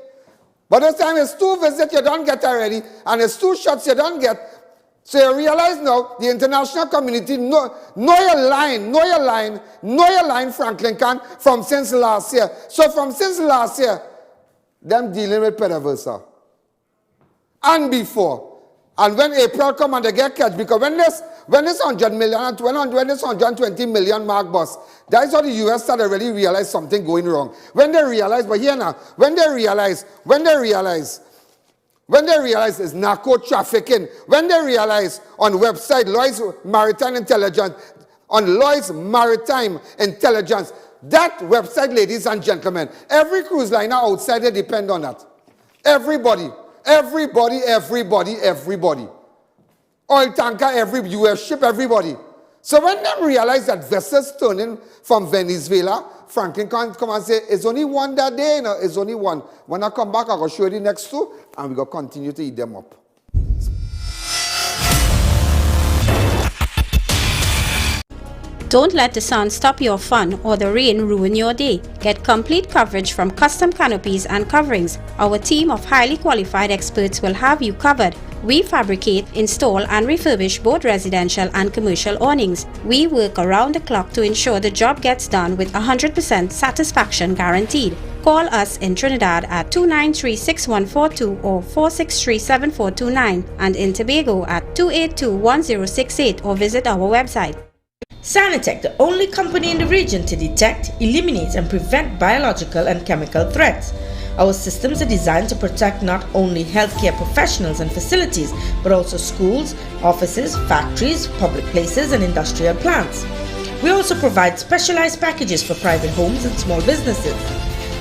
But this time it's 2 visits you don't get already. And it's 2 shots you don't get. So you realize now, the international community know your line, Franklin Khan, from since last year. So from since last year, them dealing with PDVSA. And before. And when April come and they get catch, because when this 100 million and when this 120 million mark bus, that's how the US started already realize something going wrong. When they realize, but here now, when they realize it's narco trafficking, when they realize on website Lloyd's Maritime Intelligence, that website, ladies and gentlemen, every cruise liner outside they depend on that. Everybody. Oil tanker, every US ship, everybody. So when they realize that vessels turning from Venezuela, Franklin can't come and say, it's only 1 that day, you know, it's only 1. When I come back, I'm going to show you the next 2, and we're going to continue to eat them up. Don't let the sun stop your fun or the rain ruin your day. Get complete coverage from custom canopies and coverings. Our team of highly qualified experts will have you covered. We fabricate, install and refurbish both residential and commercial awnings. We work around the clock to ensure the job gets done with 100% satisfaction guaranteed. Call us in Trinidad at 293-6142 or 463-7429 and in Tobago at 282-1068 or visit our website. Sanitec, the only company in the region to detect, eliminate and prevent biological and chemical threats. Our systems are designed to protect not only healthcare professionals and facilities, but also schools, offices, factories, public places and industrial plants. We also provide specialized packages for private homes and small businesses.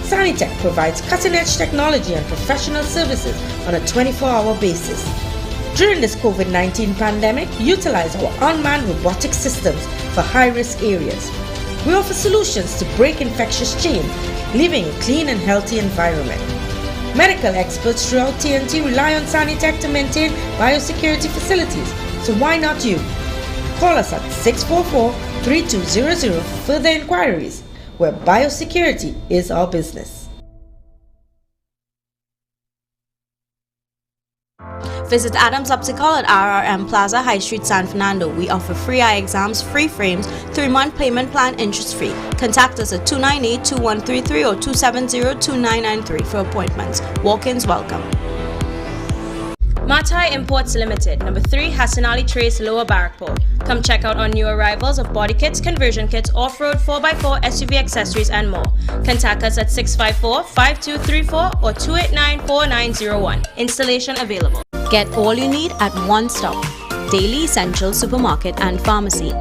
Sanitec provides cutting-edge technology and professional services on a 24-hour basis. During this COVID-19 pandemic, utilize our unmanned robotic systems for high-risk areas. We offer solutions to break infectious chains, living a clean and healthy environment. Medical experts throughout TNT rely on Sanitec to maintain biosecurity facilities, so why not you? Call us at 644-3200 for further inquiries, where biosecurity is our business. Visit Adams Optical at RRM Plaza, High Street, San Fernando. We offer free eye exams, free frames, 3-month payment plan, interest-free. Contact us at 298-2133 or 270-2993 for appointments. Walk-ins welcome. Matai Imports Limited, number 3, Hassan Ali Trace, Lower Barrackport. Come check out our new arrivals of body kits, conversion kits, off-road 4x4, SUV accessories and more. Contact us at 654-5234 or 289-4901. Installation available. Get all you need at one stop. Daily Essential Supermarket and Pharmacy.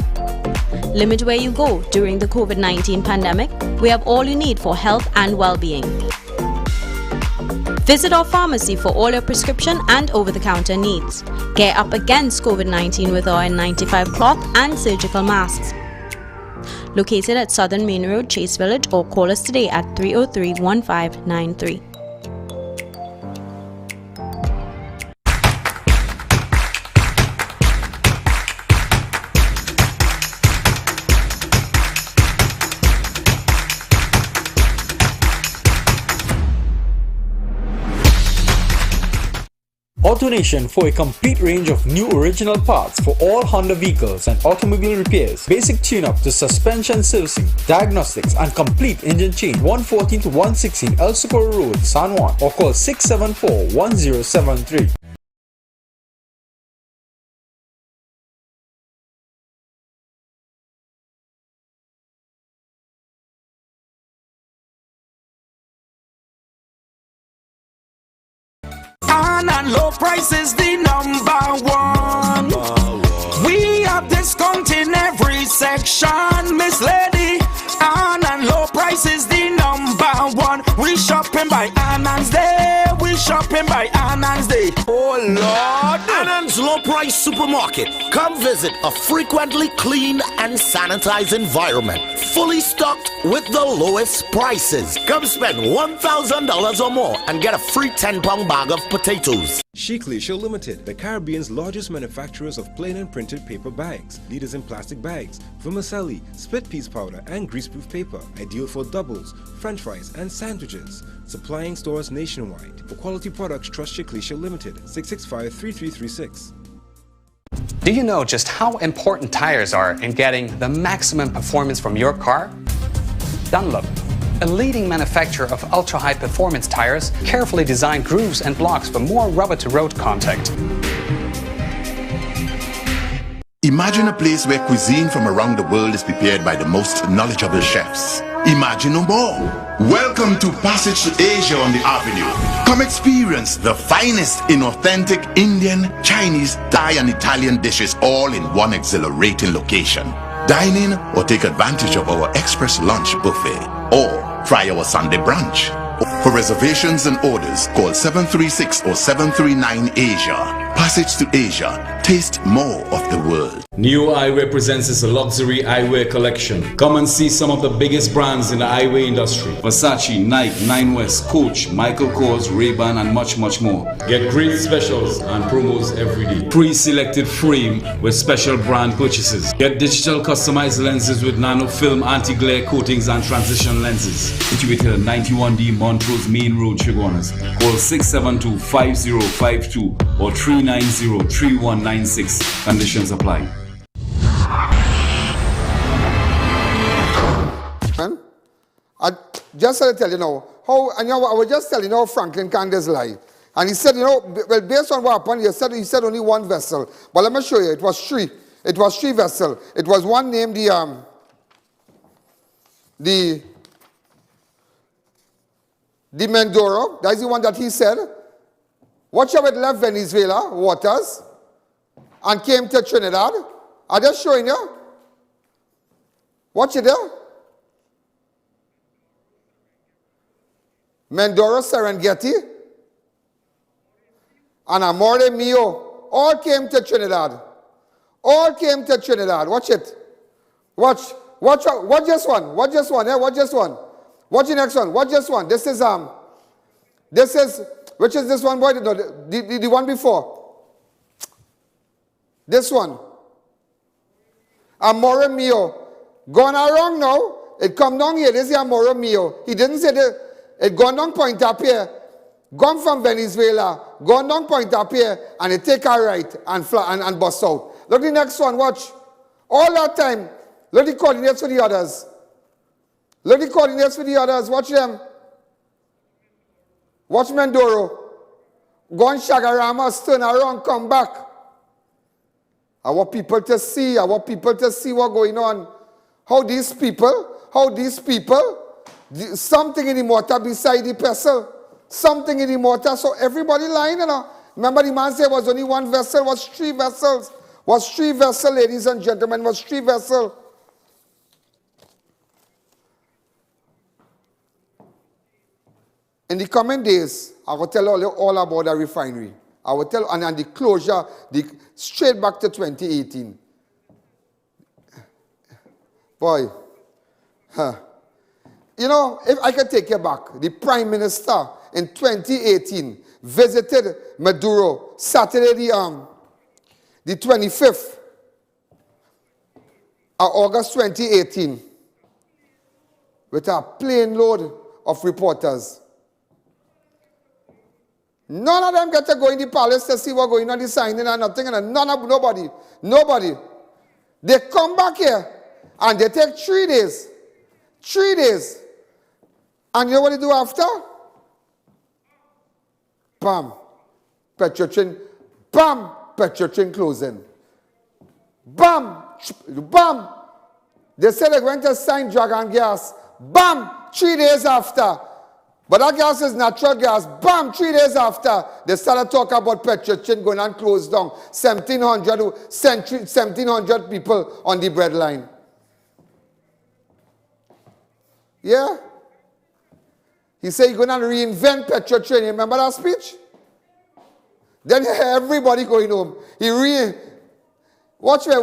Limit where you go during the COVID-19 pandemic. We have all you need for health and well-being. Visit our pharmacy for all your prescription and over-the-counter needs. Get up against COVID-19 with our N95 cloth and surgical masks. located at Southern Main Road, Chase Village, or call us today at 303-1593. AutoNation for a complete range of new original parts for all Honda vehicles and automobile repairs, basic tune-up to suspension servicing, diagnostics and complete engine change. 114 to 116 El Socorro Road, San Juan, or call 674-1073. And low price is the number one. We have discount in every section, Miss Lady. And low price is the number one. We shopping by Annan's Day. We shopping by Annan's Day. Oh Lord. Annan's Low Price Supermarket. Come visit a frequently clean and sanitized environment. Fully stocked with the lowest prices. Come spend $1,000 or more and get a free 10-pound bag of potatoes. Sheikleisha Limited, the Caribbean's largest manufacturers of plain and printed paper bags, leaders in plastic bags, vermicelli, split piece powder, and greaseproof paper, ideal for doubles, french fries, and sandwiches. Supplying stores nationwide. For quality products, trust Sheikleisha Limited, 665-3336. Do you know just how important tires are in getting the maximum performance from your car? Dunlop, a leading manufacturer of ultra-high performance tires, carefully designed grooves and blocks for more rubber-to-road contact. Imagine a place where cuisine from around the world is prepared by the most knowledgeable chefs. Imagine no more. Welcome to Passage to Asia on the Avenue. Come experience the finest in authentic Indian, Chinese, Thai and Italian dishes all in one exhilarating location. Dine in or take advantage of our express lunch buffet or try our Sunday brunch. For reservations and orders, call 736 or 739 Asia. Passage to Asia. Taste more of the world. New Eyewear presents its luxury eyewear collection. Come and see some of the biggest brands in the eyewear industry. Versace, Nike, Nine West, Coach, Michael Kors, Ray-Ban and much more. Get great specials and promos every day. Pre-selected frame with special brand purchases. Get digital customized lenses with nano film anti-glare coatings and transition lenses. Situated at 91D Montrose Main Road, Chaguanas. Call 672-5052 or 390-3196. Conditions apply. Just to tell you now, how, and you know, I was just telling you how Franklin Candace lied. And he said, you know, well, based on what happened, he said only one vessel. But let me show you, it was three. It was three vessels. It was one named the Mindoro. That is the one that he said. Watch how it left Venezuela waters and came to Trinidad. I'm just showing you. Watch it there. Mindoro, Serengeti, and Amore Mio all came to Trinidad. All came to Trinidad. Watch it. Watch this one. Watch this one. Yeah, watch this one. Watch the next one. Watch this one. This is which is this one, boy? No, the one before. This one. Amore Mio. Gone wrong now. It come down here. This is Amore Mio. He didn't say that. It gone down point up here. Gone from Venezuela. Gone down point up here. And it take a right and fly and bust out. Look the next one. Watch. All that time. Look the coordinates for the others. Look the coordinates for the others. Watch them. Watch Mindoro. Gone Shagaramas, turn around, come back. I want people to see. I want people to see what's going on. How these people, something in the motor beside the vessel. Something in the motor. So everybody lying, you know. Remember the man said was only one vessel, was three vessels. Was three vessels, ladies and gentlemen, was three vessels. In the coming days, I will tell you all about the refinery. I will tell, and the closure, straight back to 2018. Boy, You know, if I could take you back, the Prime Minister in 2018 visited Maduro Saturday the 25th of August 2018 with a plane load of reporters. None of them get to go in the palace to see what's going on, the signing and nothing, and nobody. They come back here and they take 3 days. 3 days. And you know what they do after? Bam. Petrochin. Bam. Petrochin closing. Bam. Bam. They said they're going to sign dragon gas. Bam. 3 days after. But that gas is natural gas. Bam. 3 days after. They started talking about Petrochin going and closed down. 1,700 people on the breadline. Yeah? He said he's going to reinvent Petrochin. You remember that speech? Then everybody going home. Watch me.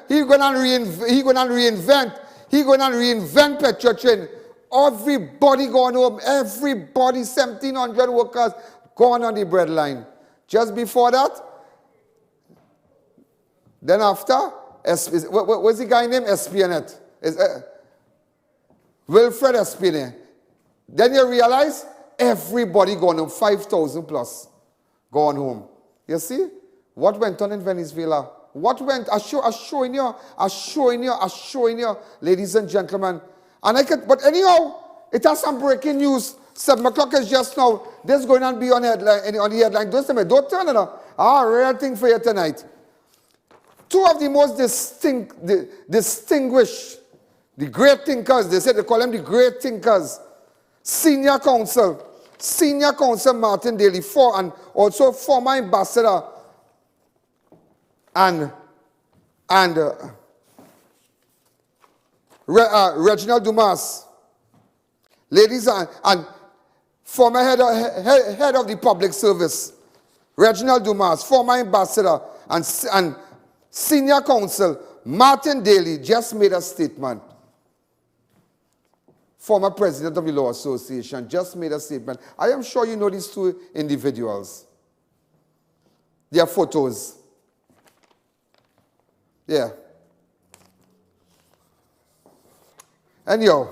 He's going to reinvent Petrochin. Everybody going home. Everybody, 1,700 workers going on the breadline. Just before that, then after, what's the guy named Espionette? Wilfred Espionette. Then you realize everybody going home, 5,000 plus going home. You see? What went on in Venezuela? What went? I'm showing you, ladies and gentlemen. But anyhow, it has some breaking news. 7 o'clock is just now. This is going to be on the headline. Don't turn it on. Real thing for you tonight. Two of the most distinguished, the great thinkers, they call them the great thinkers, Senior Counsel Martin Daly, and also former ambassador and Reginald Dumas, ladies, and former head of the public service, Reginald Dumas, former ambassador and senior counsel Martin Daly just made a statement. Former president of the Law Association just made a statement. I am sure you know these two individuals. Their photos. Yeah. Anyhow,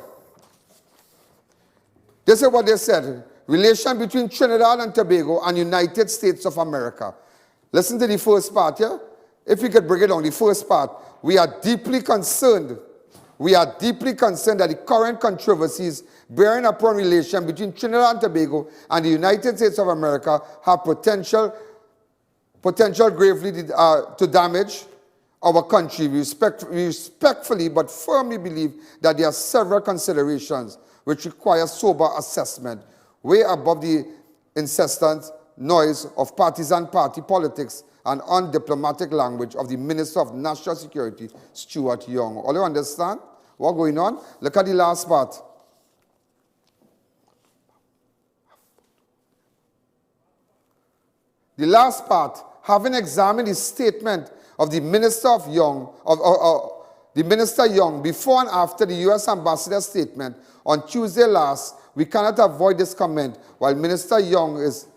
this is what they said. Relation between Trinidad and Tobago and United States of America. Listen to the first part, yeah? If we could break it down, the first part. We are deeply concerned that the current controversies bearing upon relation between Trinidad and Tobago and the United States of America have potential gravely to damage our country. We respectfully but firmly believe that there are several considerations which require sober assessment, way above the incessant noise of partisan party politics and undiplomatic language of the Minister of National Security, Stuart Young. All you understand what's going on? Look at the last part. The last part, having examined the statement of the Minister of Young, the Minister Young before and after the U.S. Ambassador's statement on Tuesday last, we cannot avoid this comment. While Minister Young is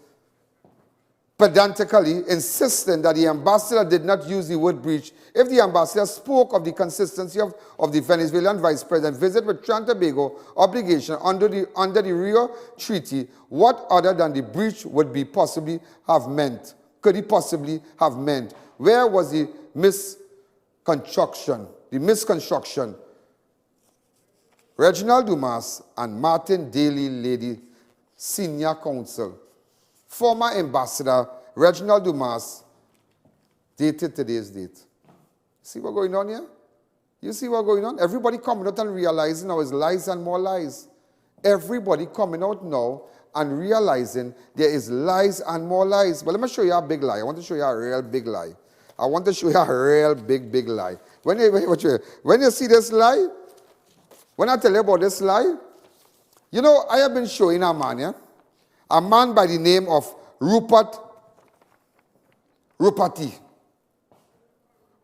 pedantically insisting that the ambassador did not use the word breach, if the ambassador spoke of the consistency of the Venezuelan vice president visit with Trinidad and Tobago obligation under the Rio Treaty, what other than the breach would be possibly have meant? Could he possibly have meant? Where was the misconstruction? Reginald Dumas and Martin Daly, lady, senior counsel. Former ambassador Reginald Dumas, dated today's date. See what's going on here? You see what's going on? Everybody coming out and realizing now is lies and more lies. Everybody coming out now and realizing there is lies and more lies. But let me show you a big lie. I want to show you a real big lie. I want to show you a real big lie. When you see this lie, when I tell you about this lie, you know, I have been showing a man, yeah? A man by the name of RUPERTI.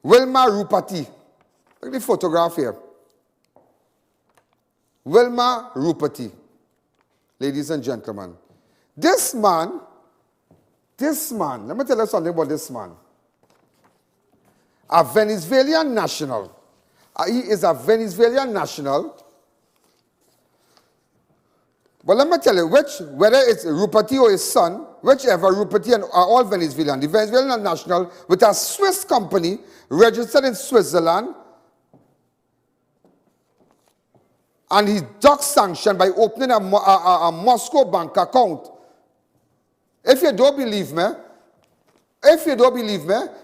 WILMER RUPERTI. Look at the photograph here. WILMER RUPERTI. Ladies and gentlemen. This man, let me tell you something about this man. A Venezuelan national. He is a Venezuelan national. But let me tell you, whether it's RUPERTI or his son, whichever, RUPERTI are all Venezuelan. The Venezuelan national with a Swiss company registered in Switzerland, and he ducked sanction by opening a Moscow bank account. If you don't believe me,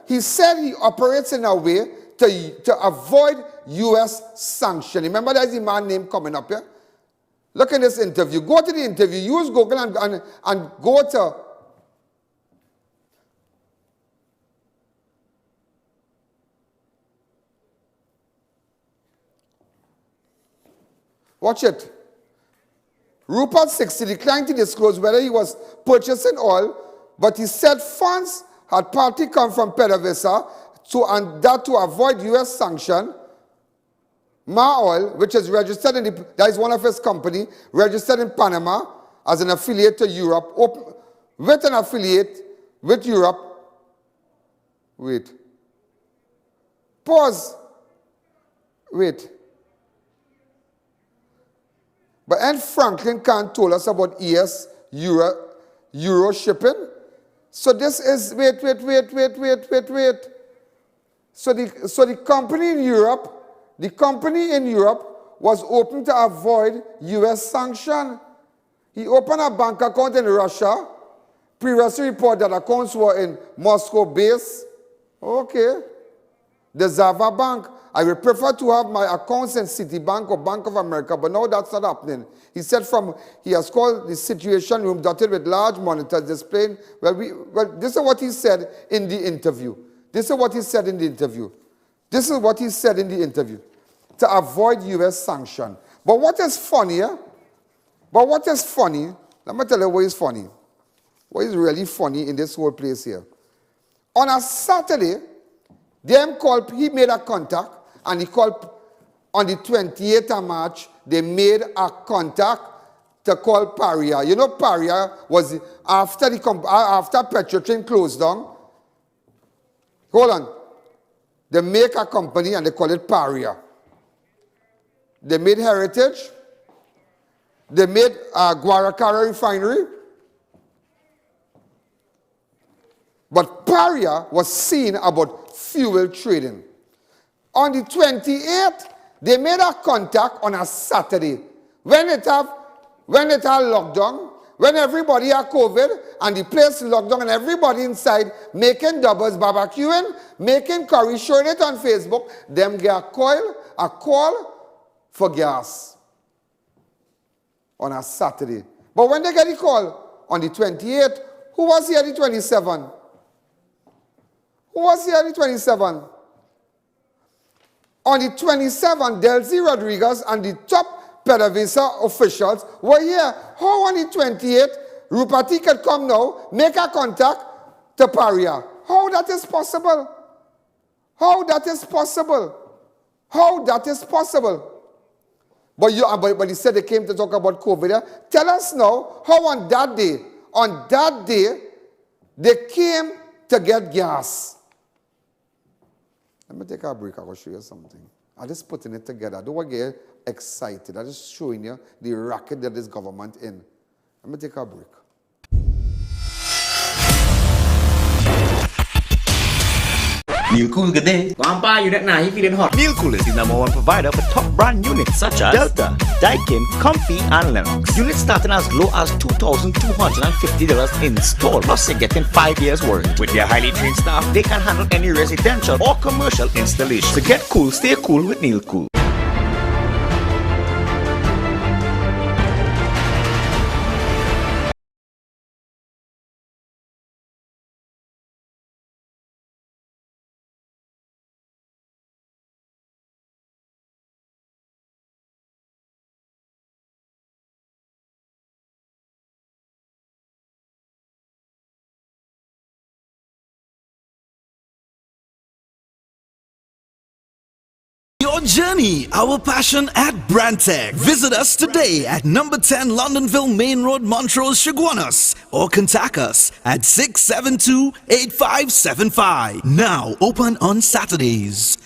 he said he operates in a way to avoid U.S. sanction. Remember, there's a man name coming up here. Look at this interview. Go to the interview. Use Google and go to... Watch it. Rupert 60 declined to disclose whether he was purchasing oil, but he said funds had partly come from PDVSA and that to avoid U.S. sanction. Ma Oil, which is registered that is one of his company, registered in Panama as an affiliate to Europe, with an affiliate with Europe. Wait. Pause. Wait. But N. Franklin Khan told us about ES Euro shipping. So this is, wait. So the company in Europe was open to avoid U.S. sanction. He opened a bank account in Russia. Previously reported that accounts were in Moscow base. Okay. The Zava Bank. I would prefer to have my accounts in Citibank or Bank of America, but now that's not happening. He said he has called the situation room dotted with large monitors displaying, this is what he said in the interview. To avoid U.S. sanction. But what is funny, let me tell you what is funny. What is really funny in this whole place here. On a Saturday, he made a contact, and he called on the 28th of March, they made a contact to call PARIA. You know, PARIA was after Petrotrin closed down. Hold on. They make a company and they call it PARIA. They made Heritage. They made Guaracara Refinery. But PARIA was seen about fuel trading. On the 28th, they made a contact on a Saturday. When it had lockdown, when everybody had COVID, and the place locked down, and everybody inside making doubles, barbecuing, making curry, showing it on Facebook, them get a call for gas on a Saturday. But when they get the call on the 28th, who was here the 27th? On the 27th, Delcy Rodriguez and the top PDVSA officials were here. How on the 28th, RUPERTI could come now, make a contact to PARIA? How that is possible? But he said they came to talk about COVID. Tell us now, how on that day, they came to get gas. Let me take a break. I will show you something. I'm just putting it together. I don't want to get excited. I'm just showing you the racket that this government in. Let me take a break. Neil Cool, good day. Grandpa, you that now, he feeling hot. Neil Cool is the #1 provider for top brand units such as Delta, Daikin, Comfy, and Lennox. Units starting as low as $2,250 installed, plus you're getting 5 years warranty. With their highly trained staff, they can handle any residential or commercial installation. So get cool, stay cool with Neil Cool. journey, our passion at Brandtech. Visit us today at number 10 Londonville Main Road, Montrose, Chaguanas, or contact us at 672-8575. Now open on Saturdays.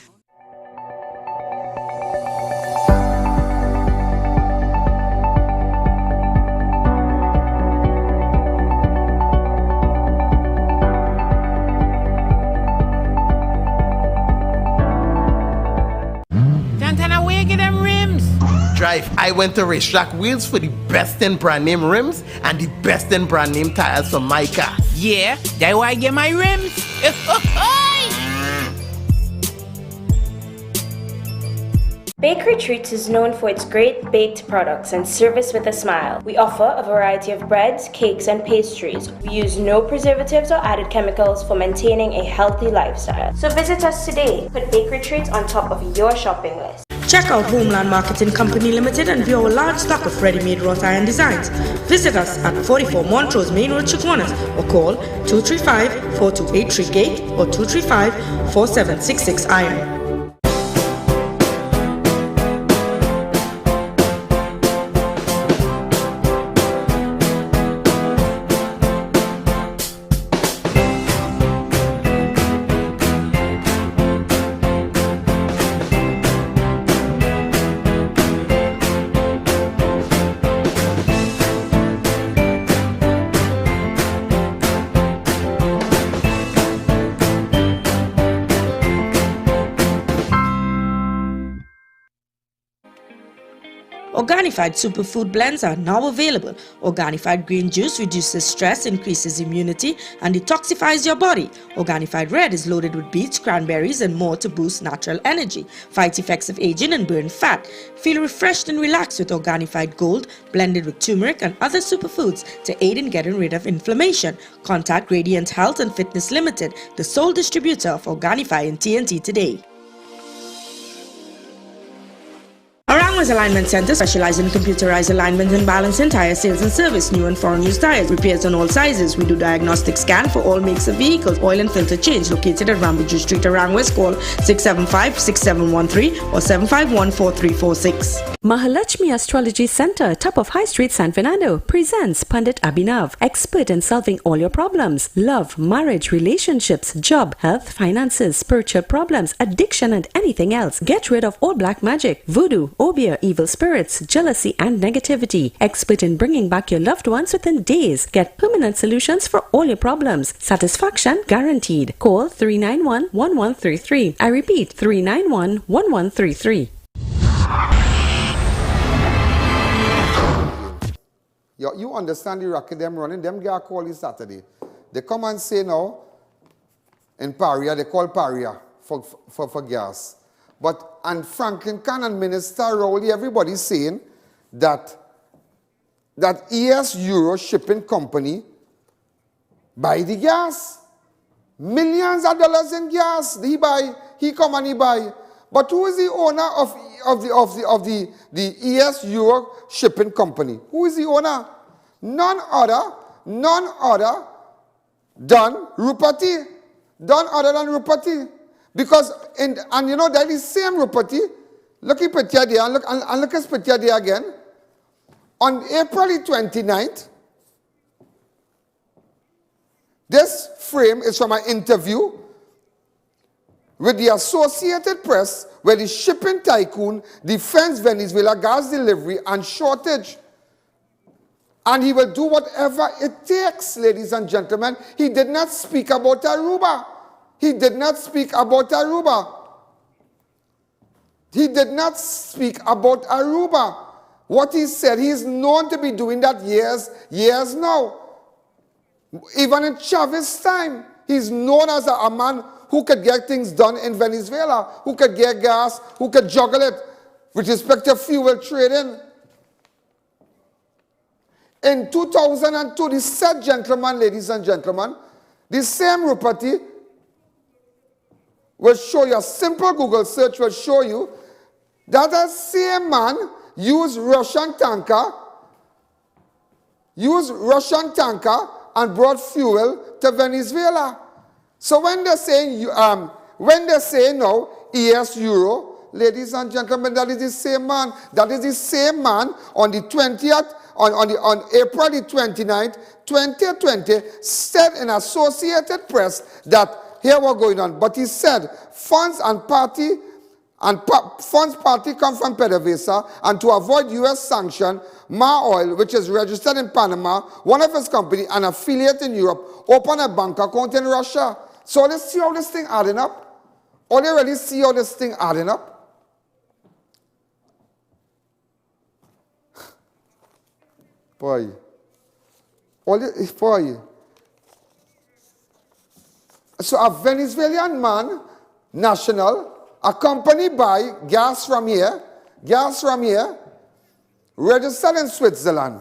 Drive, I went to Racetrack Wheels for the best in brand name rims and the best in brand name tires for my car. Yeah, that's why I get my rims. Bakery Treats is known for its great baked products and service with a smile. We offer a variety of breads, cakes, and pastries. We use no preservatives or added chemicals for maintaining a healthy lifestyle. So visit us today. Put Bakery Treats on top of your shopping list. Check out Homeland Marketing Company Limited and view our large stock of ready-made wrought iron designs. Visit us at 44 Montrose Main Road, Chaguanas, or call 235-4283 Gate or 235-4766 Iron. Organified superfood blends are now available. Organified green juice reduces stress, increases immunity, and detoxifies your body. Organified red is loaded with beets, cranberries, and more to boost natural energy, fight effects of aging, and burn fat. Feel refreshed and relaxed with Organified gold, blended with turmeric and other superfoods to aid in getting rid of inflammation. Contact Radiant Health and Fitness Limited, the sole distributor of Organifi in TNT today. Arangwa's Alignment Center specializes in computerized alignment and balancing tire sales and service, new and foreign used tires, repairs on all sizes. We do diagnostic scan for all makes of vehicles, oil and filter change. Located at Rambuju Street, Arangwa's. Call 675-6713 or 751-4346. Mahalakshmi Astrology Center, top of High Street, San Fernando, presents Pandit Abhinav, expert in solving all your problems: love, marriage, relationships, job, health, finances, spiritual problems, addiction, and anything else. Get rid of all black magic, voodoo, obeah, evil spirits, jealousy, and negativity. Expert in bringing back your loved ones within days. Get permanent solutions for all your problems. Satisfaction guaranteed. Call 391-1133. I repeat, 391-1133. You understand the racket them running, them guys call this Saturday. They come and say now, in PARIA, they call PARIA for gas. But, and Franklin Cannon Minister Rowley, everybody's saying that ES Euro Shipping Company buy the gas. Millions of dollars in gas. He come and he buy. But who is the owner of the ES Euro Shipping Company? Who is the owner? None other than RUPERTI. None other than RUPERTI. Because, and you know, that is same RUPERTI. Look at Petia there, and look at Petia there again. On April 29th, this frame is from an interview with the Associated Press, where the shipping tycoon defends Venezuela gas delivery and shortage. And he will do whatever it takes, ladies and gentlemen. He did not speak about ARUBA. He did not speak about ARUBA. He did not speak about ARUBA. What he said, he is known to be doing that years now. Even in Chavez's time, he's known as a man who could get things done in Venezuela, who could get gas, who could juggle it with respect to fuel trading. In 2002, the said gentleman, ladies and gentlemen, the same RUPERTI will show you, a simple Google search will show you that the same man used Russian tanker and brought fuel to Venezuela. So when they say now ES Euro, ladies and gentlemen, that is the same man. That is the same man on the 20th, on April the 29th, 2020, said in Associated Press that here what's going on. But he said funds party come from PDVSA, and to avoid U.S. sanction, Ma Oil, which is registered in Panama, one of his companies, an affiliate in Europe, opened a bank account in Russia. So let's see how this thing adding up. Or they really see how this thing adding up. Boy. Boy. So a Venezuelan man, national, accompanied by gas from here, registered in Switzerland,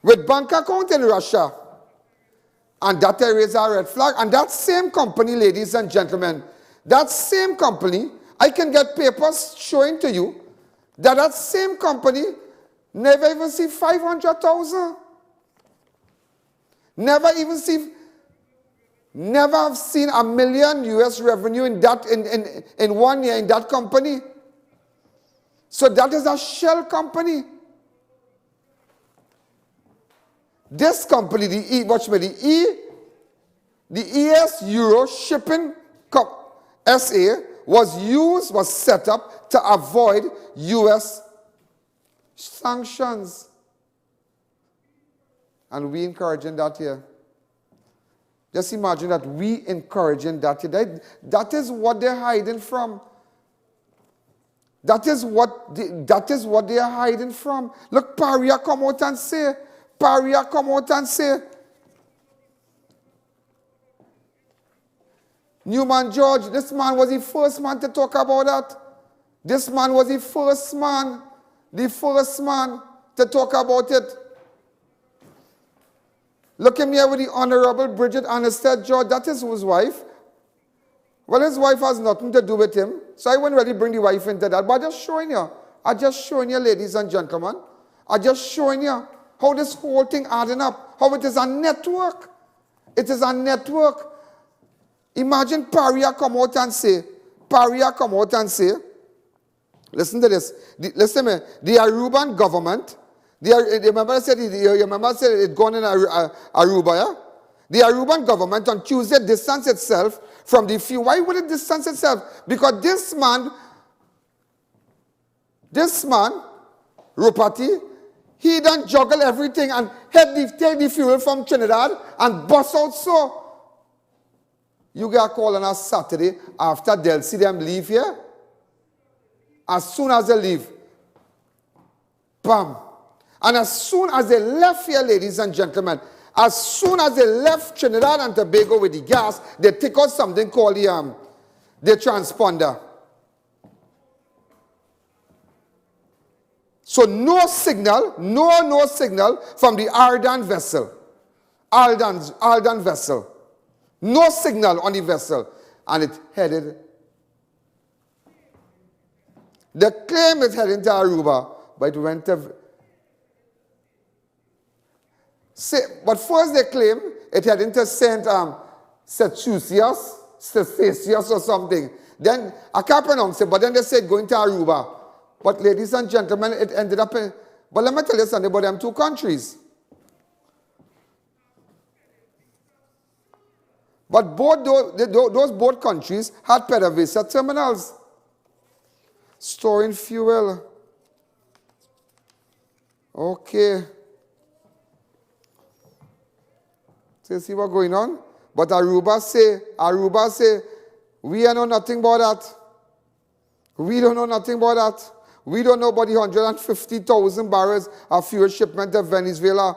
with bank account in Russia. And that raises a red flag. And that same company, ladies and gentlemen, that same company, I can get papers showing to you that that same company never even see 500,000. Never have seen $1 million US revenue in 1 year in that company. So that is a shell company. This company, the ES Euro Shipping SA was set up to avoid US sanctions. And we encouraging that here. Just imagine that we encouraging that here. That is what they're hiding from. That is what they are hiding from. Look, PARIA come out and say. Newman George, this man was the first man to talk about that. This man was the first man to talk about it. Look at me here with the Honorable Bridget Annestead George. That is his wife. Well, his wife has nothing to do with him, so I wouldn't really bring the wife into that. But I'm just showing you, ladies and gentlemen. I'm just showing you how this whole thing adding up, how it is a network. It is a network. Imagine PARIA come out and say, listen to this, listen to me, the ARUBAN government, remember I said it gone in Aruba, yeah? The ARUBAN government on Tuesday distanced itself from the fuel. Why would it distance itself? Because this man, RUPERTI, he done juggle everything and take the fuel from Trinidad and bust out so. You get a call on a Saturday after they'll see them leave here. As soon as they leave, bam. And as soon as they left here, ladies and gentlemen, as soon as they left Trinidad and Tobago with the gas, they take out something called the transponder. So no signal from the Aldan vessel. Aldan vessel. No signal on the vessel. And it headed. The claim is heading to Aruba, but it went to. But first they claim it heading to St. Statius or something. Then I can't pronounce it, but then they said going to Aruba. But ladies and gentlemen, it ended up in. But let me tell you something about them two countries. But those both countries had PDVSA terminals storing fuel. Okay. So you see what's going on? But Aruba say, we don't know nothing about that. We don't know nothing about that. We don't know about the 150,000 barrels of fuel shipment to Venezuela.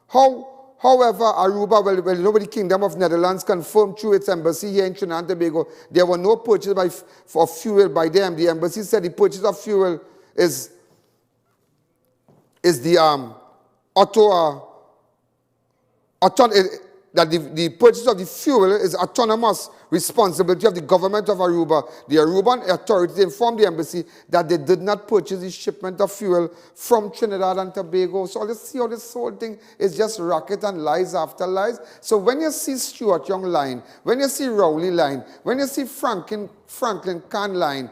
However, Aruba, the Kingdom of Netherlands confirmed through its embassy here in Trinidad and Tobago, there were no purchase for fuel by them. The embassy said the purchase of fuel is the that the purchase of the fuel is autonomous responsibility of the government of Aruba. The Aruban authorities informed the embassy that they did not purchase the shipment of fuel from Trinidad and Tobago. So let's see how this whole thing is just racket and lies after lies. So when you see Stuart Young line, when you see Rowley line, when you see Franklin Kahn line,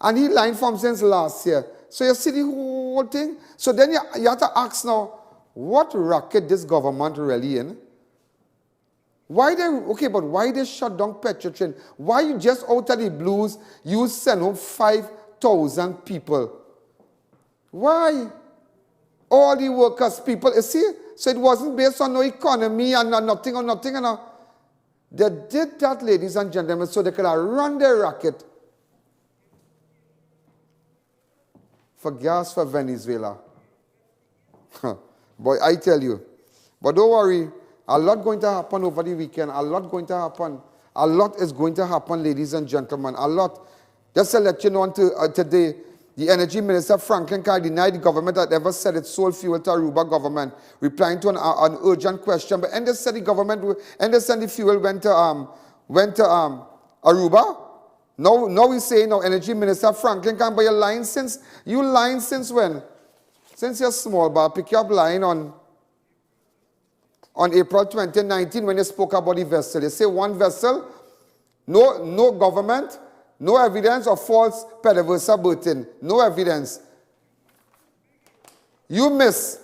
And he lying from since last year. So you see the whole thing? So then you have to ask now, what racket this government really in? Why they shut down Petrotrain? Why you just out of the blues, you send home 5,000 people? Why? All the workers, people, you see? So it wasn't based on no economy and nothing or nothing. They did that, ladies and gentlemen, so they could have run their racket for gas for Venezuela. Boy, I tell you. But don't worry, a lot going to happen over the weekend. A lot going to happen. A lot is going to happen, ladies and gentlemen. A lot. Just to let you know today, the Energy Minister, Franklin Carr, denied the government had ever said it sold fuel to ARUBA government, replying to an urgent question. But Ende said the government, Ende said the fuel went to ARUBA. Now we say, now Energy Minister Franklin Carr, but you lying since when? Since you're small, but pick up line on April 2019 when you spoke about the vessel. You say one vessel, no government, no evidence of false PDVSA berthing. No evidence. You miss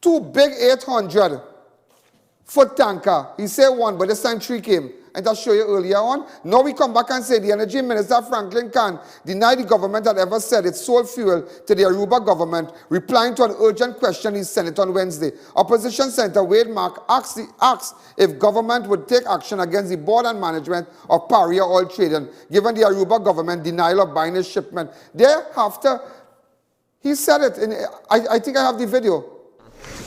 2 big 800-foot tanker. He said one, but this time 3 came. And I'll show you earlier on. Now we come back and say the Energy Minister Franklin Carr denied the government had ever said it sold fuel to the ARUBA government, replying to an urgent question he sent it on Wednesday. Opposition Senator Wade Mark asked if government would take action against the board and management of PARIA Oil Trading, given the ARUBA government denial of buying a shipment. Thereafter, he said it. I think I have the video.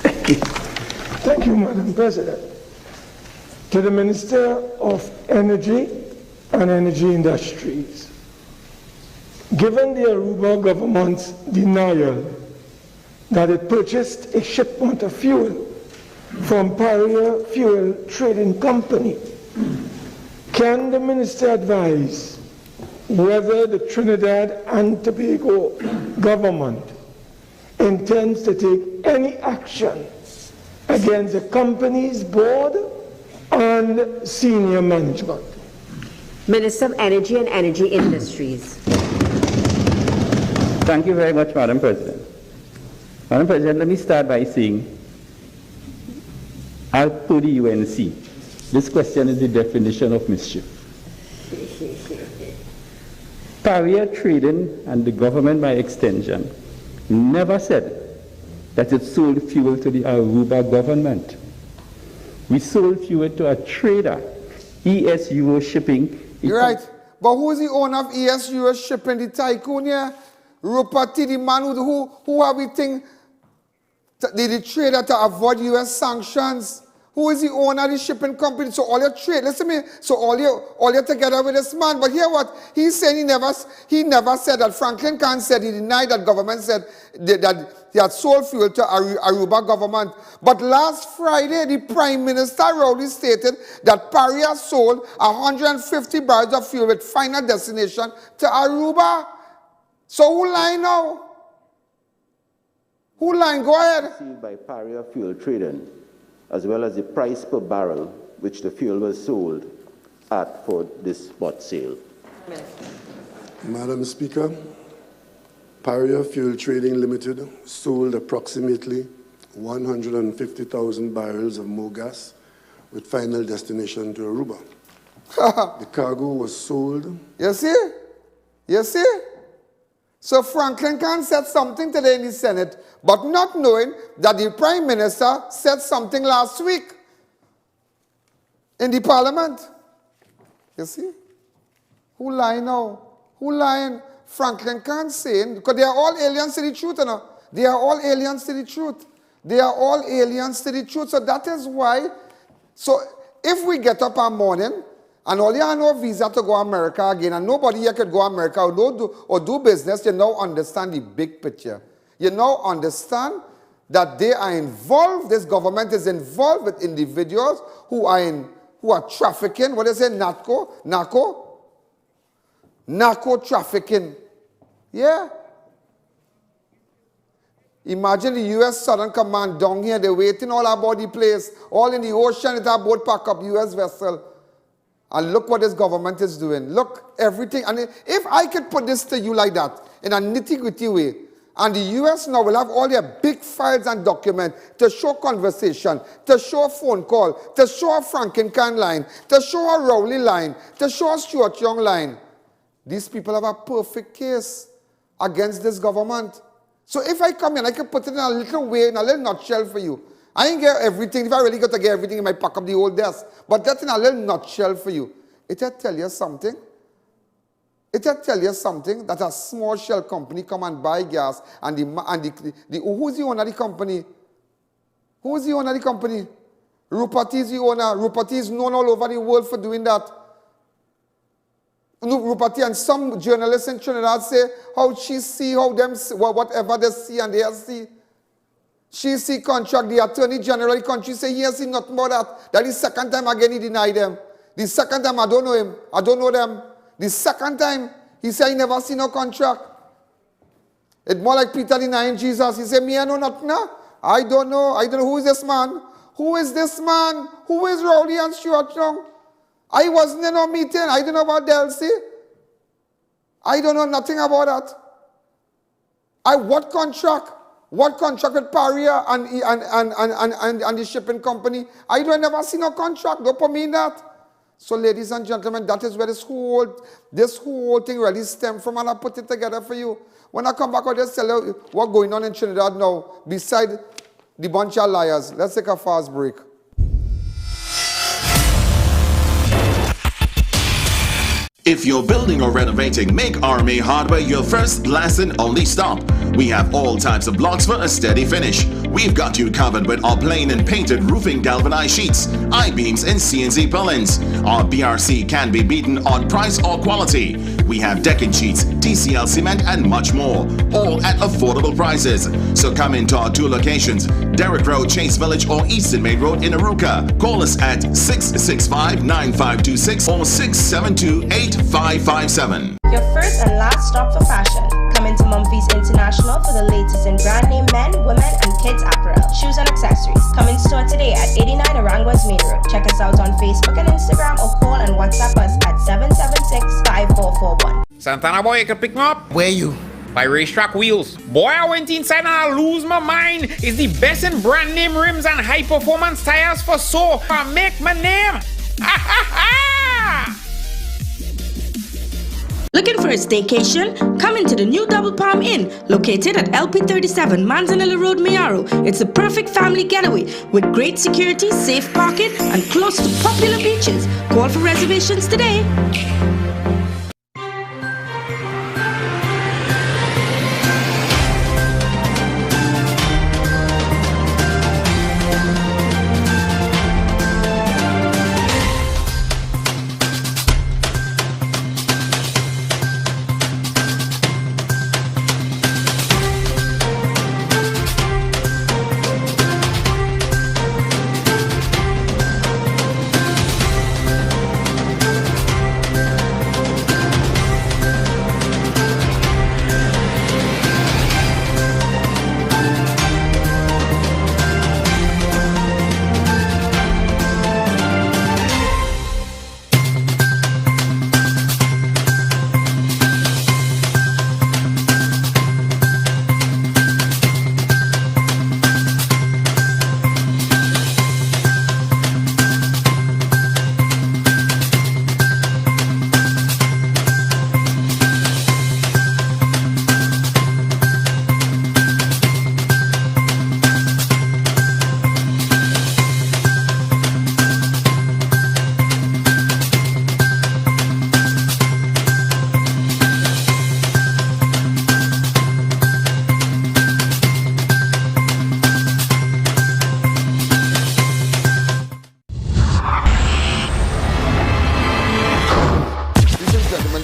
Thank you, Madam President. To the Minister of Energy and Energy Industries, given the ARUBA government's denial that it purchased a shipment of fuel from PARIA Fuel Trading Company, can the Minister advise whether the Trinidad and Tobago government intends to take any action against the company's board and senior management? Minister of Energy and Energy Industries. Thank you very much, Madam President. Madam President, let me start by saying, as per the UNC, this question is the definition of mischief. PARIA Trading and the government by extension never said that it sold fuel to the ARUBA government. We sold fuel to a trader, ESUO Shipping. You're right. But who is the owner of ESUO Shipping? The tycoon here? RUPERTI, the man who have we think the trader to avoid U.S. sanctions? Who is the owner of the shipping company? So all your trade, listen to me, so all you together with this man. But hear what? He's saying he never said that. Franklin Carr said he denied that government said that he had sold fuel to ARUBA government. But last Friday, the Prime Minister ROWLEY stated that PARIA sold 150 barrels of fuel with final destination to ARUBA. So who lying now? Who lying? Go ahead. Received by PARIA Fuel Trading, as well as the price per barrel which the fuel was sold at for this spot sale. Madam Speaker, PARIA Fuel Trading Limited sold approximately 150,000 barrels of mogas with final destination to Aruba. The cargo was sold. You see? You see? So Franklin Carr said something today in the Senate, but not knowing that the Prime Minister said something last week in the Parliament. You see? Who lying now? Who lying? Franklin Carr saying, because they are all aliens to the truth, you know. They are all aliens to the truth. They are all aliens to the truth. So that is why, so if we get up one morning, and all you have no visa to go to America again, and nobody here could go to America or do business, you now understand the big picture. You now understand that they are involved, this government is involved with individuals who are trafficking, what is it, narco trafficking. Yeah. Imagine the U.S. Southern Command down here, they're waiting all about the place, all in the ocean, it's a boat pack up, U.S. vessel. And look what this government is doing. Look, everything. And if I could put this to you like that, in a nitty-gritty way, and the US now will have all their big files and documents to show conversation, to show a phone call, to show a Frankenstein line, to show a Rowley line, to show a Stuart Young line. These people have a perfect case against this government. So if I come in, I can put it in a little way, in a little nutshell for you. I ain't get everything. If I really got to get everything, I might pack up the whole desk. But that's in a little nutshell for you. It'll tell you something. It'll tell you something that a small shell company come and buy gas and who's the owner of the company? Who's the owner of the company? RUPERTI is the owner. RUPERTI is known all over the world for doing that. RUPERTI and some journalists in Trinidad say how she see, how them, whatever they see and they see. She see contract, the Attorney General of the country say he has seen nothing about that. That is the second time again he denied them. The second time I don't know him, I don't know them. The second time, he said he never seen no contract. It's more like Peter denying Jesus. He said, me, I know nothing. No? I don't know. Who is this man? Who is this man? Who is Rowley and Stuart Young? I wasn't in no meeting. I don't know about Delcy. I don't know nothing about that. What contract? What contract with PARIA and the shipping company? I never seen no contract. Don't put me in that. So, ladies and gentlemen, that is where this whole thing really stems from, and I put it together for you. When I come back, I'll just tell you what's going on in Trinidad now, beside the bunch of liars. Let's take a fast break. If you're building or renovating, make RMA Hardware your first, last and only stop. We have all types of blocks for a steady finish. We've got you covered with our plain and painted roofing galvanized sheets, I-beams and CNC purlins. Our BRC can be beaten on price or quality. We have decking sheets, TCL cement and much more, all at affordable prices. So come into our two locations, Derrick Road, Chase Village or Eastern Main Road in Aruka. Call us at 665-9526 or 672-8557. Your first and last stop for fashion. Come into Mumphy's International for the latest in brand name men, women, and kids apparel, shoes, and accessories. Come in store today at 89 Aranguas Main Road. Check us out on Facebook and Instagram or call and WhatsApp us at 776-5441. Santana boy, you can pick me up. Where you? By Racetrack Wheels. Boy, I went inside and I lose my mind. It's the best in brand name rims and high performance tires for so I make my name. Ha ha ha! Looking for a staycation? Come into the new Double Palm Inn, located at LP37 Manzanilla Road, Mayaro. It's a perfect family getaway with great security, safe parking, and close to popular beaches. Call for reservations today.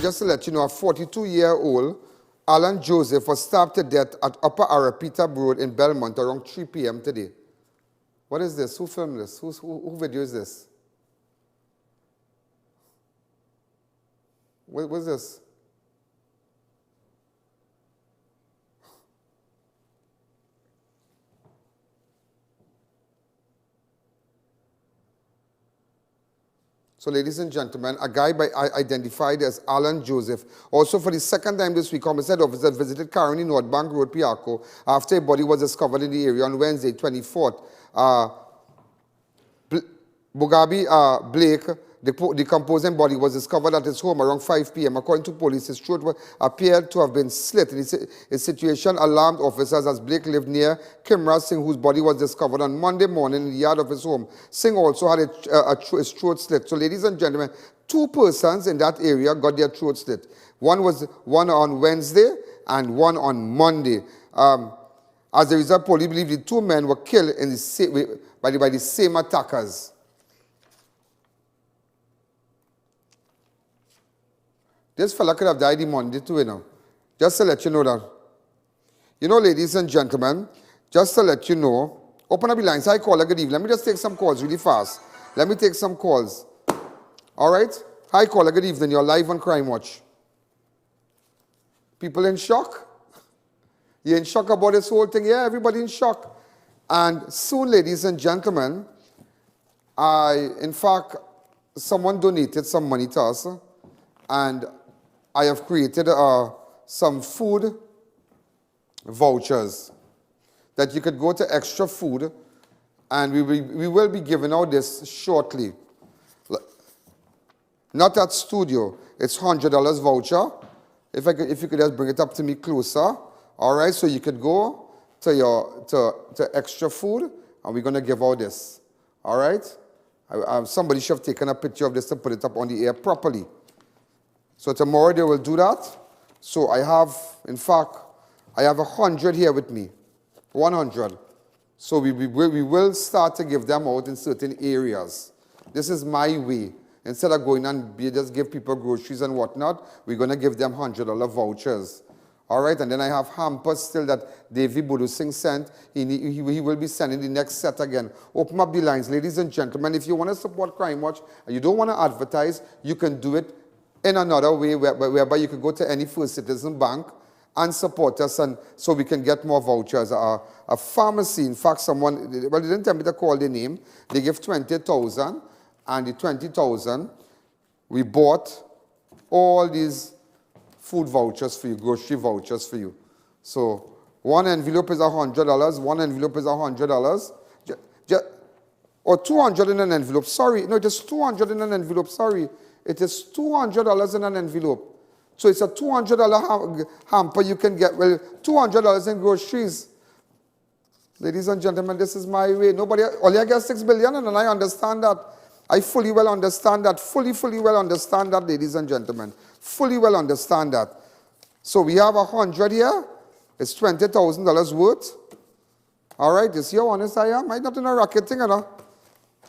Just to let you know, a 42-year-old Alan Joseph was stabbed to death at Upper Arapita Road in Belmont around 3 p.m. today. What is this? Who filmed this? Who video is this? What's this? So, ladies and gentlemen, a guy identified as Alan Joseph. Also, for the second time this week, homicide officer visited Caroni North Bank Road, Piarco, after a body was discovered in the area on Wednesday, 24th. Bugabi Blake, the decomposing body, was discovered at his home around 5 p.m. According to police, his throat appeared to have been slit. His situation alarmed officers as Blake lived near Kimra Singh, whose body was discovered on Monday morning in the yard of his home. Singh also had his throat slit. So, ladies and gentlemen, 2 persons in that area got their throat slit. One on Wednesday and one on Monday. As a result, police believe the 2 men were killed in by the same attackers. This fella could have died on Monday too, you know. Just to let you know that. You know, ladies and gentlemen, just to let you know, open up the lines. Hi, caller, good evening. Let me just take some calls really fast. Let me take some calls. All right? Hi, caller, good evening. You're live on Crime Watch. People in shock? You're in shock about this whole thing? Yeah, everybody in shock. And soon, ladies and gentlemen, in fact, someone donated some money to us, and I have created some food vouchers that you could go to Extra Food, and we will be giving out this shortly. Not at studio. It's $100 voucher. If you could just bring it up to me closer. All right, so you could go to Extra Food, and we're going to give out this. All right? Somebody should have taken a picture of this to put it up on the air properly. So tomorrow they will do that. So I have, in fact, I have 100 here with me. 100. So we will start to give them out in certain areas. This is my way. Instead of going and just give people groceries and whatnot, we're going to give them $100 vouchers. All right, and then I have hampers still that Davy Budu Singh sent. He will be sending the next set again. Open up the lines. Ladies and gentlemen, if you want to support Crime Watch and you don't want to advertise, you can do it in another way whereby you can go to any First Citizen bank and support us, and so we can get more vouchers. A pharmacy, in fact, someone, well, they didn't tell me to call the name. They give 20,000, and the 20,000, we bought all these food vouchers for you, grocery vouchers for you. So one envelope is $100, one envelope is $100, or 200 in an envelope. Sorry, no, it is 200 in an envelope. Sorry, it is $200 in an envelope. So it's a $200 hamper you can get. Well, $200 in groceries. Ladies and gentlemen, this is my way. Nobody, only I get 6 billion, and I understand that. I fully well understand that. Fully well understand that, ladies and gentlemen. Fully well understand that. So we have 100 here. It's $20,000 worth. All right, you see how honest I am? I'm not in a racketing, you know.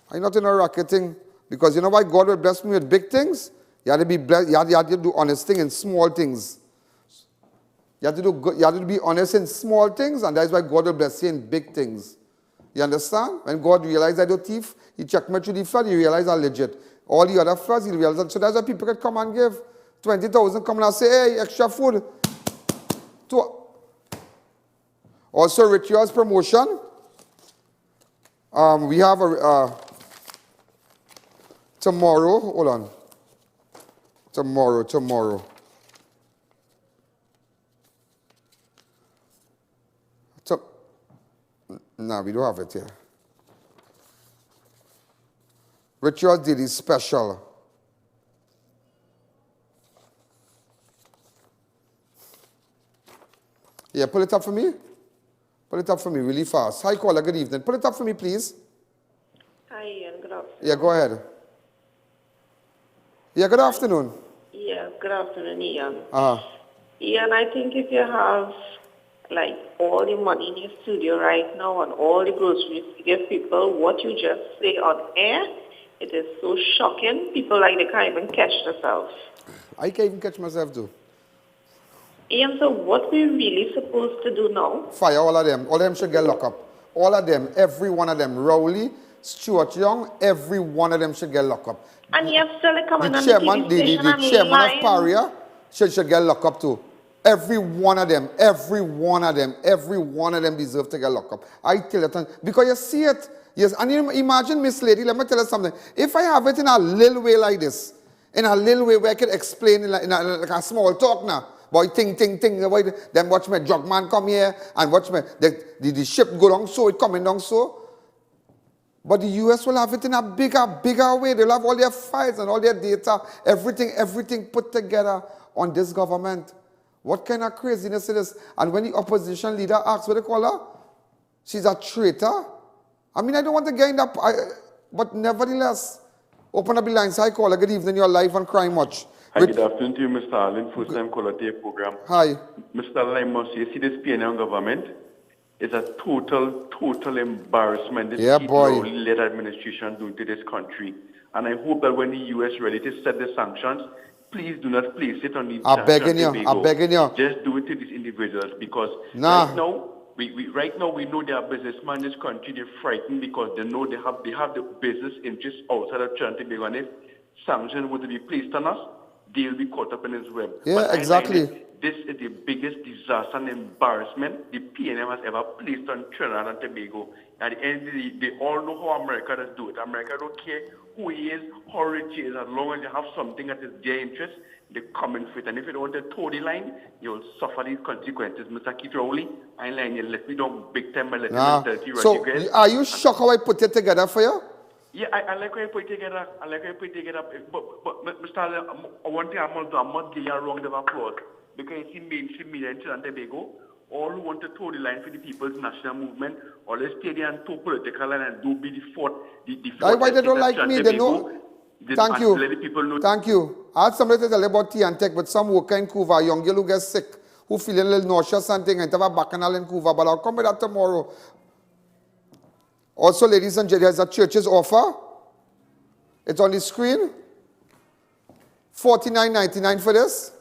I'm not in a racketing. Because you know why God will bless me with big things? You have to be blessed, you have to do honest things in small things. You have to be honest in small things, and that's why God will bless you in big things. You understand? When God realized I do thief, he checked me through the flood, he realized I'm legit. All the other floods, he realized that. So that's why people can come and give 20,000, come and say, hey, extra food. Also, Rituals promotion. We have tomorrow, hold on. Tomorrow. No, we don't have it here. Rituals Daily Special. Yeah, pull it up for me. Pull it up for me really fast. Hi, caller, good evening. Pull it up for me, please. Hi, Ian. Good afternoon. Yeah, go ahead. Yeah, good afternoon. Yeah, good afternoon, Ian. Uh-huh. Ian, I think if you have, like, all the money in your studio right now and all the groceries to give people, what you just say on air, it is so shocking. People, like, they can't even catch themselves. I can't even catch myself, too. Ian, so what we really supposed to do now? Fire all of them. All of them should get locked up. All of them, every one of them. Rowley, Stuart Young, every one of them should get locked up. And you have still coming The on chairman, the TV station the chairman of lying. PARIA should get locked up too. Every one of them deserve to get locked up. I tell you, because you Yes, and you imagine, Miss Lady, let me tell you something. If I have it in a little way like this, in a little way where I can explain it like a small talk now, boy, ting, then watch my drug man come here, and watch my, the ship go down so, it coming down so. But the US will have it in a bigger way. They'll have all their files and all their data, everything put together on this government. What kind of craziness it is? And when the opposition leader asks, what they call her? She's a traitor. I mean, I don't want to get in that, but nevertheless, open up the lines. Hi, caller. Good evening. You're live on Crime Watch. Hi, good afternoon to you, Mr. Allen. First time caller to your program. Hi. Mr. Allen, I must say, see this PNM government is a total embarrassment. This led administration doing to this country. And I hope that when the U.S. ready to set the sanctions, please do not place it on the I'm begging you. Just do it to these individuals because right now we know they are businessmen in this country. They're frightened because they know they have the business interests outside of Trinidad. And if sanctions were to be placed on us, they'll be caught up in this web. Yeah, exactly. This is the biggest disaster and embarrassment the PNM has ever placed on Trinidad and Tobago. At the end of the day, they all know how America does do it. America don't care who he is, how rich he is, as long as they have something that is their interest, they come in for it. And if you don't want to toe the line, you'll suffer these consequences. Mr. Keith Rowley, I line you let me down big time by letting me tell you so, are you shocked how I put it together for you? Yeah, I like how you put it together. But Mr. Allen, one thing I'm not giving you a round of applause. Because you see mainstream media in Trinidad and Tobago, all who want to toe the line for the people's national movement, or let's stay there and toe political line and do be the fourth. Why they don't like me? They know. Thank you. Thank you. I had somebody to tell you about tea and tech, but some worker in Cuba, a young girl who gets sick, who feeling a little nauseous and thing, and have a bacchanal in Cuba, but I'll come with that tomorrow. Also, ladies and gentlemen, there's a church's offer. It's on the screen. $49.99 for this.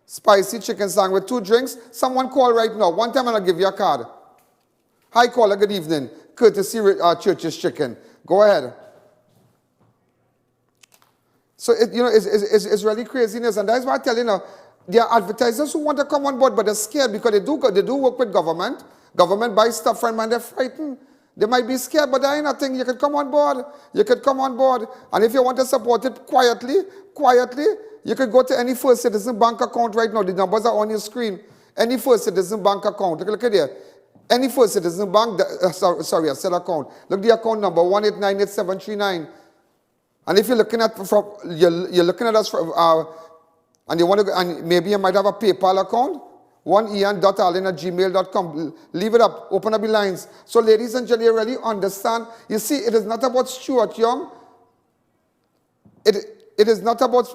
Spicy chicken sandwich with 2 drinks. Someone call right now. One time and I'll give you a card. Hi, caller. Good evening. Courtesy Church's Chicken. Go ahead. So, it's really craziness. And that's why I tell you, there are advertisers who want to come on board, but they're scared because they do work with government. Government buys stuff from them and they're frightened. They might be scared, but there ain't nothing. You could come on board. You could come on board. And if you want to support it quietly, you could go to any First Citizen bank account right now. The numbers are on your screen. Any First Citizen bank account. Look at there. Any First Citizen bank, sorry, I said account. Look the account number, 1898739. And if you're looking at you're looking at us from, and you want to, and maybe you might have a PayPal account, oneian.allen@gmail.com. Leave it up. Open up the lines. So, ladies and gentlemen, you really understand. You see, it is not about Stuart Young. It is not about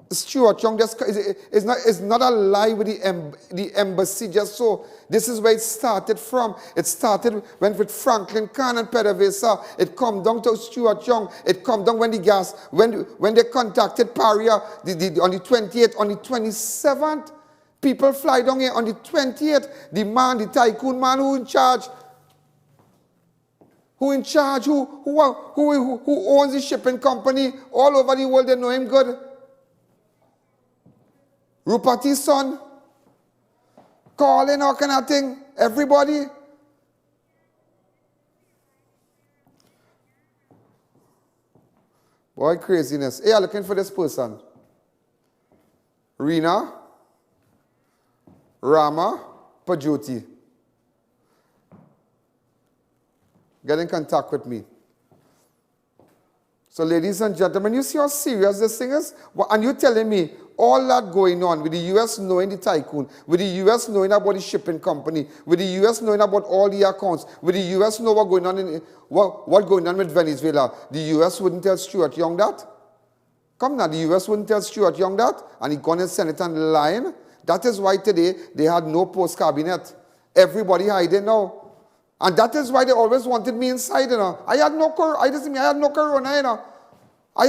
Stuart Young. It's not a lie with the embassy just so. This is where it started from. It started with Franklin Khan and PDVSA. It come down to Stuart Young. It come down when they contacted PARIA on the 28th, on the 27th. People fly down here on the 28th. The tycoon man who in charge, who owns the shipping company all over the world, they know him good. RUPERTI's son, calling all kind of thing, everybody. Boy, craziness. Hey, I'm looking for this person. Rina Rama Pajuti. Get in contact with me. So, ladies and gentlemen, you see how serious this thing is? And you're telling me all that going on with the U.S. knowing the tycoon, with the U.S. knowing about the shipping company, with the U.S. knowing about all the accounts, with the U.S. know what's going on what going on with Venezuela. The U.S. wouldn't tell Stuart Young that? Come now, the U.S. wouldn't tell Stuart Young that? And he gone and sent it and lying? That is why today they had no post-cabinet. Everybody hiding now. And that is why they always wanted me inside, I had no corona, I had no corona. I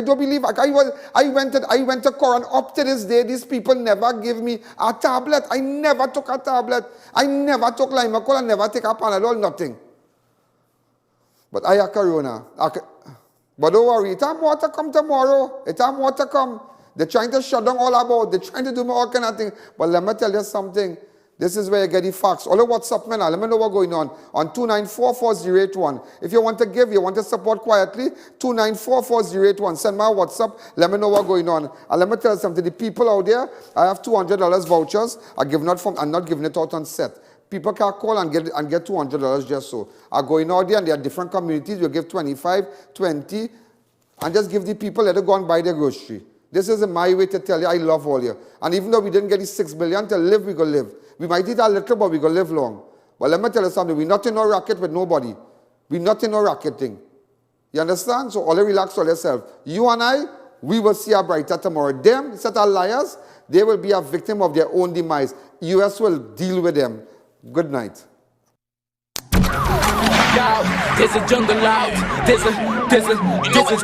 don't believe. I went to corona. Up to this day, these people never give me a tablet. I never took a tablet. I never took Limacol. I never take a Panadol, nothing. But I have corona. But don't worry, it has more to come tomorrow. It has more to come. They're trying to shut down all about. They're trying to do all kind of things. But let me tell you something. This is where you get the facts. All the WhatsApp men, let me know what's going on 2944081. If you want to give, you want to support quietly, 2944081. Send my WhatsApp, let me know what's going on. And let me tell you something, the people out there, I have $200 vouchers. I'm not giving it out on set. People can call and get $200 just so. I'm going out there and there are different communities. We'll give 25, 20, and just give the people, let them go and buy their grocery. This is my way to tell you I love all you. And even though we didn't get the 6 billion to live, we go live. We might eat a little, but we go live long. But let me tell you something, we're not in no racket with nobody. We're not in no racketing. You understand? So all relax on yourself. You and I, we will see a brighter tomorrow. Them, set of liars, they will be a victim of their own demise. US will deal with them. Good night. There's a jungle out. There's a jungle.